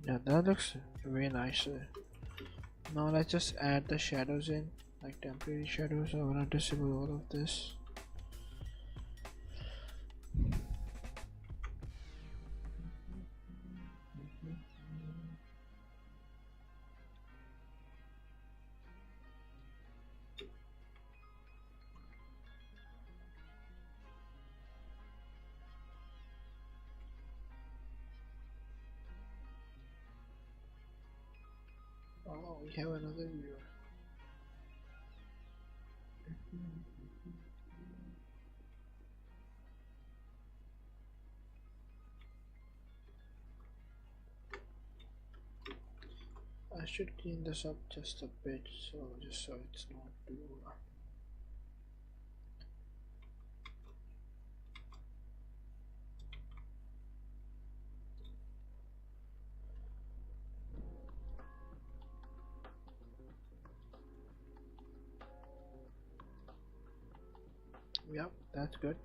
[SPEAKER 1] yeah, that looks very nice. Now let's just add the shadows in, like temporary shadows. I wanna disable all of this. Oh, we have another viewer. I should clean this up just a bit, just so it's not too. Yep, that's good.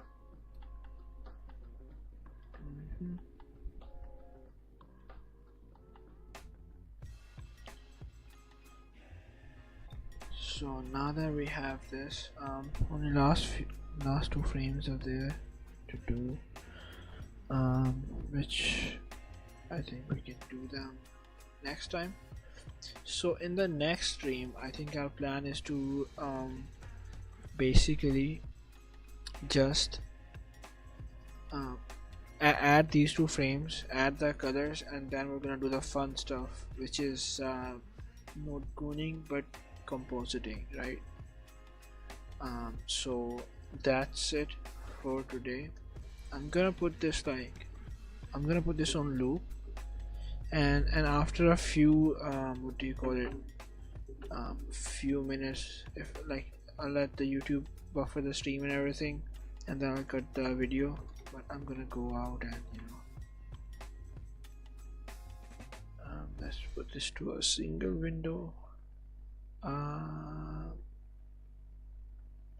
[SPEAKER 1] So now that we have this, only last two frames are there to do, which I think we can do them next time. So in the next stream, I think our plan is to basically just um, add these two frames, add the colors, and then we're gonna do the fun stuff, which is not gooning but compositing, right? So that's it for today. I'm gonna put this on loop, and after a few what do you call it, few minutes, if like, I'll let the YouTube buffer the stream and everything, and then I'll cut the video. But I'm gonna go out and let's put this to a single window.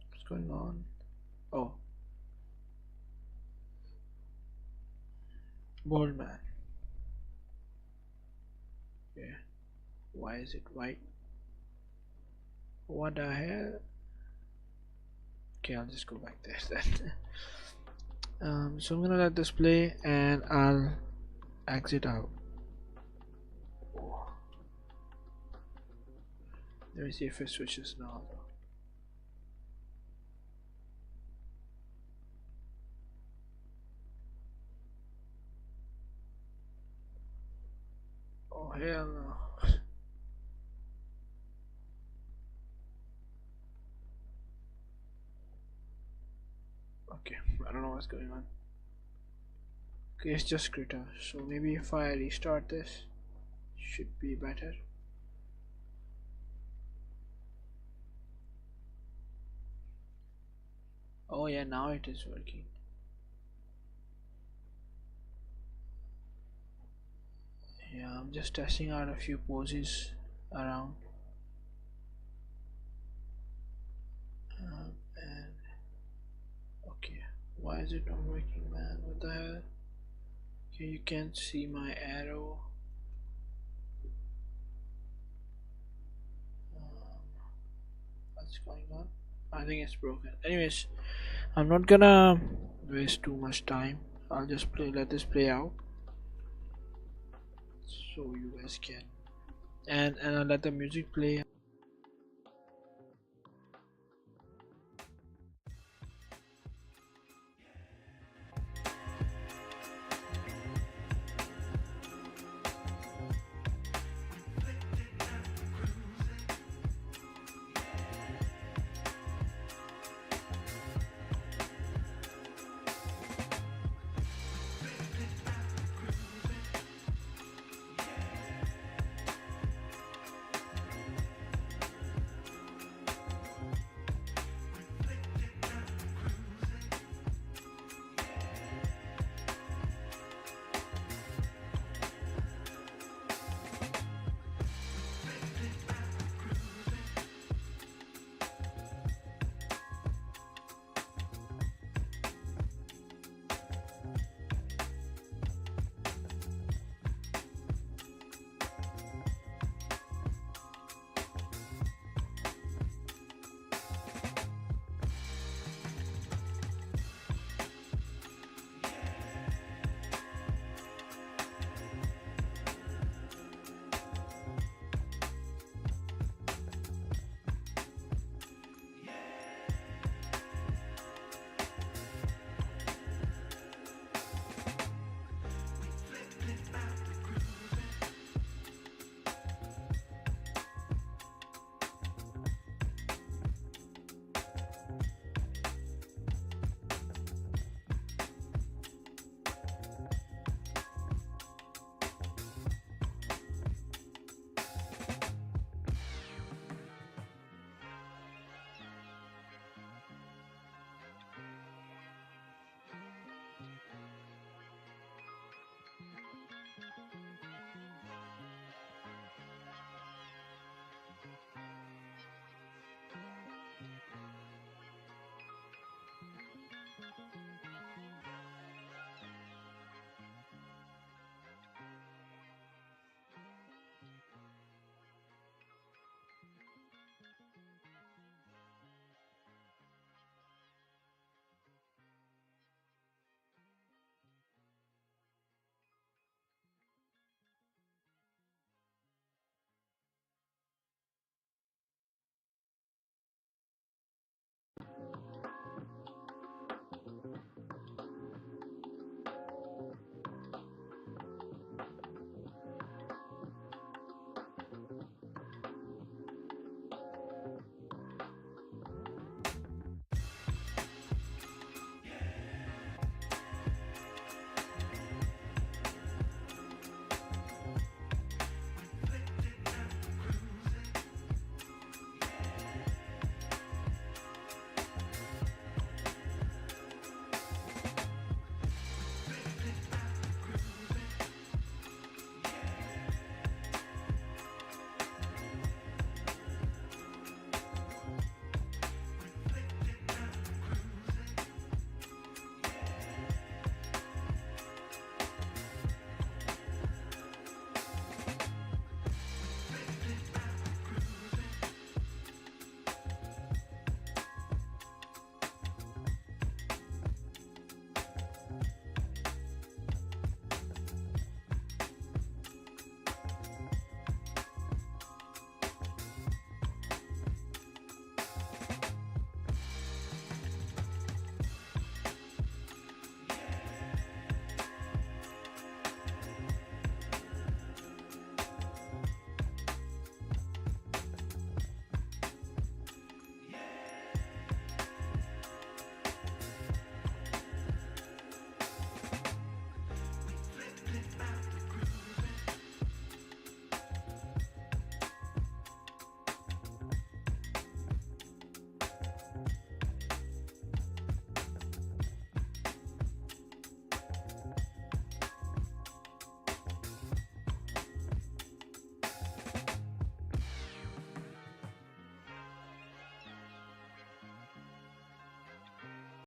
[SPEAKER 1] What's going on? Oh, bold man. Yeah, why is it white? What the hell? Okay, I'll just go back there then. So I'm gonna let this play and I'll exit out. Let me see if it switches now. Oh hell no. Okay, I don't know what's going on. Okay, it's just Krita. So maybe if I restart this, should be better. Oh yeah, now it is working. Yeah, I'm just testing out a few poses around. And okay, why is it not working, man? What the hell? Okay, you can't see my arrow. What's going on? I think it's broken. Anyways, I'm not gonna waste too much time. I'll just let this play out, so you guys can, and I'll let the music play.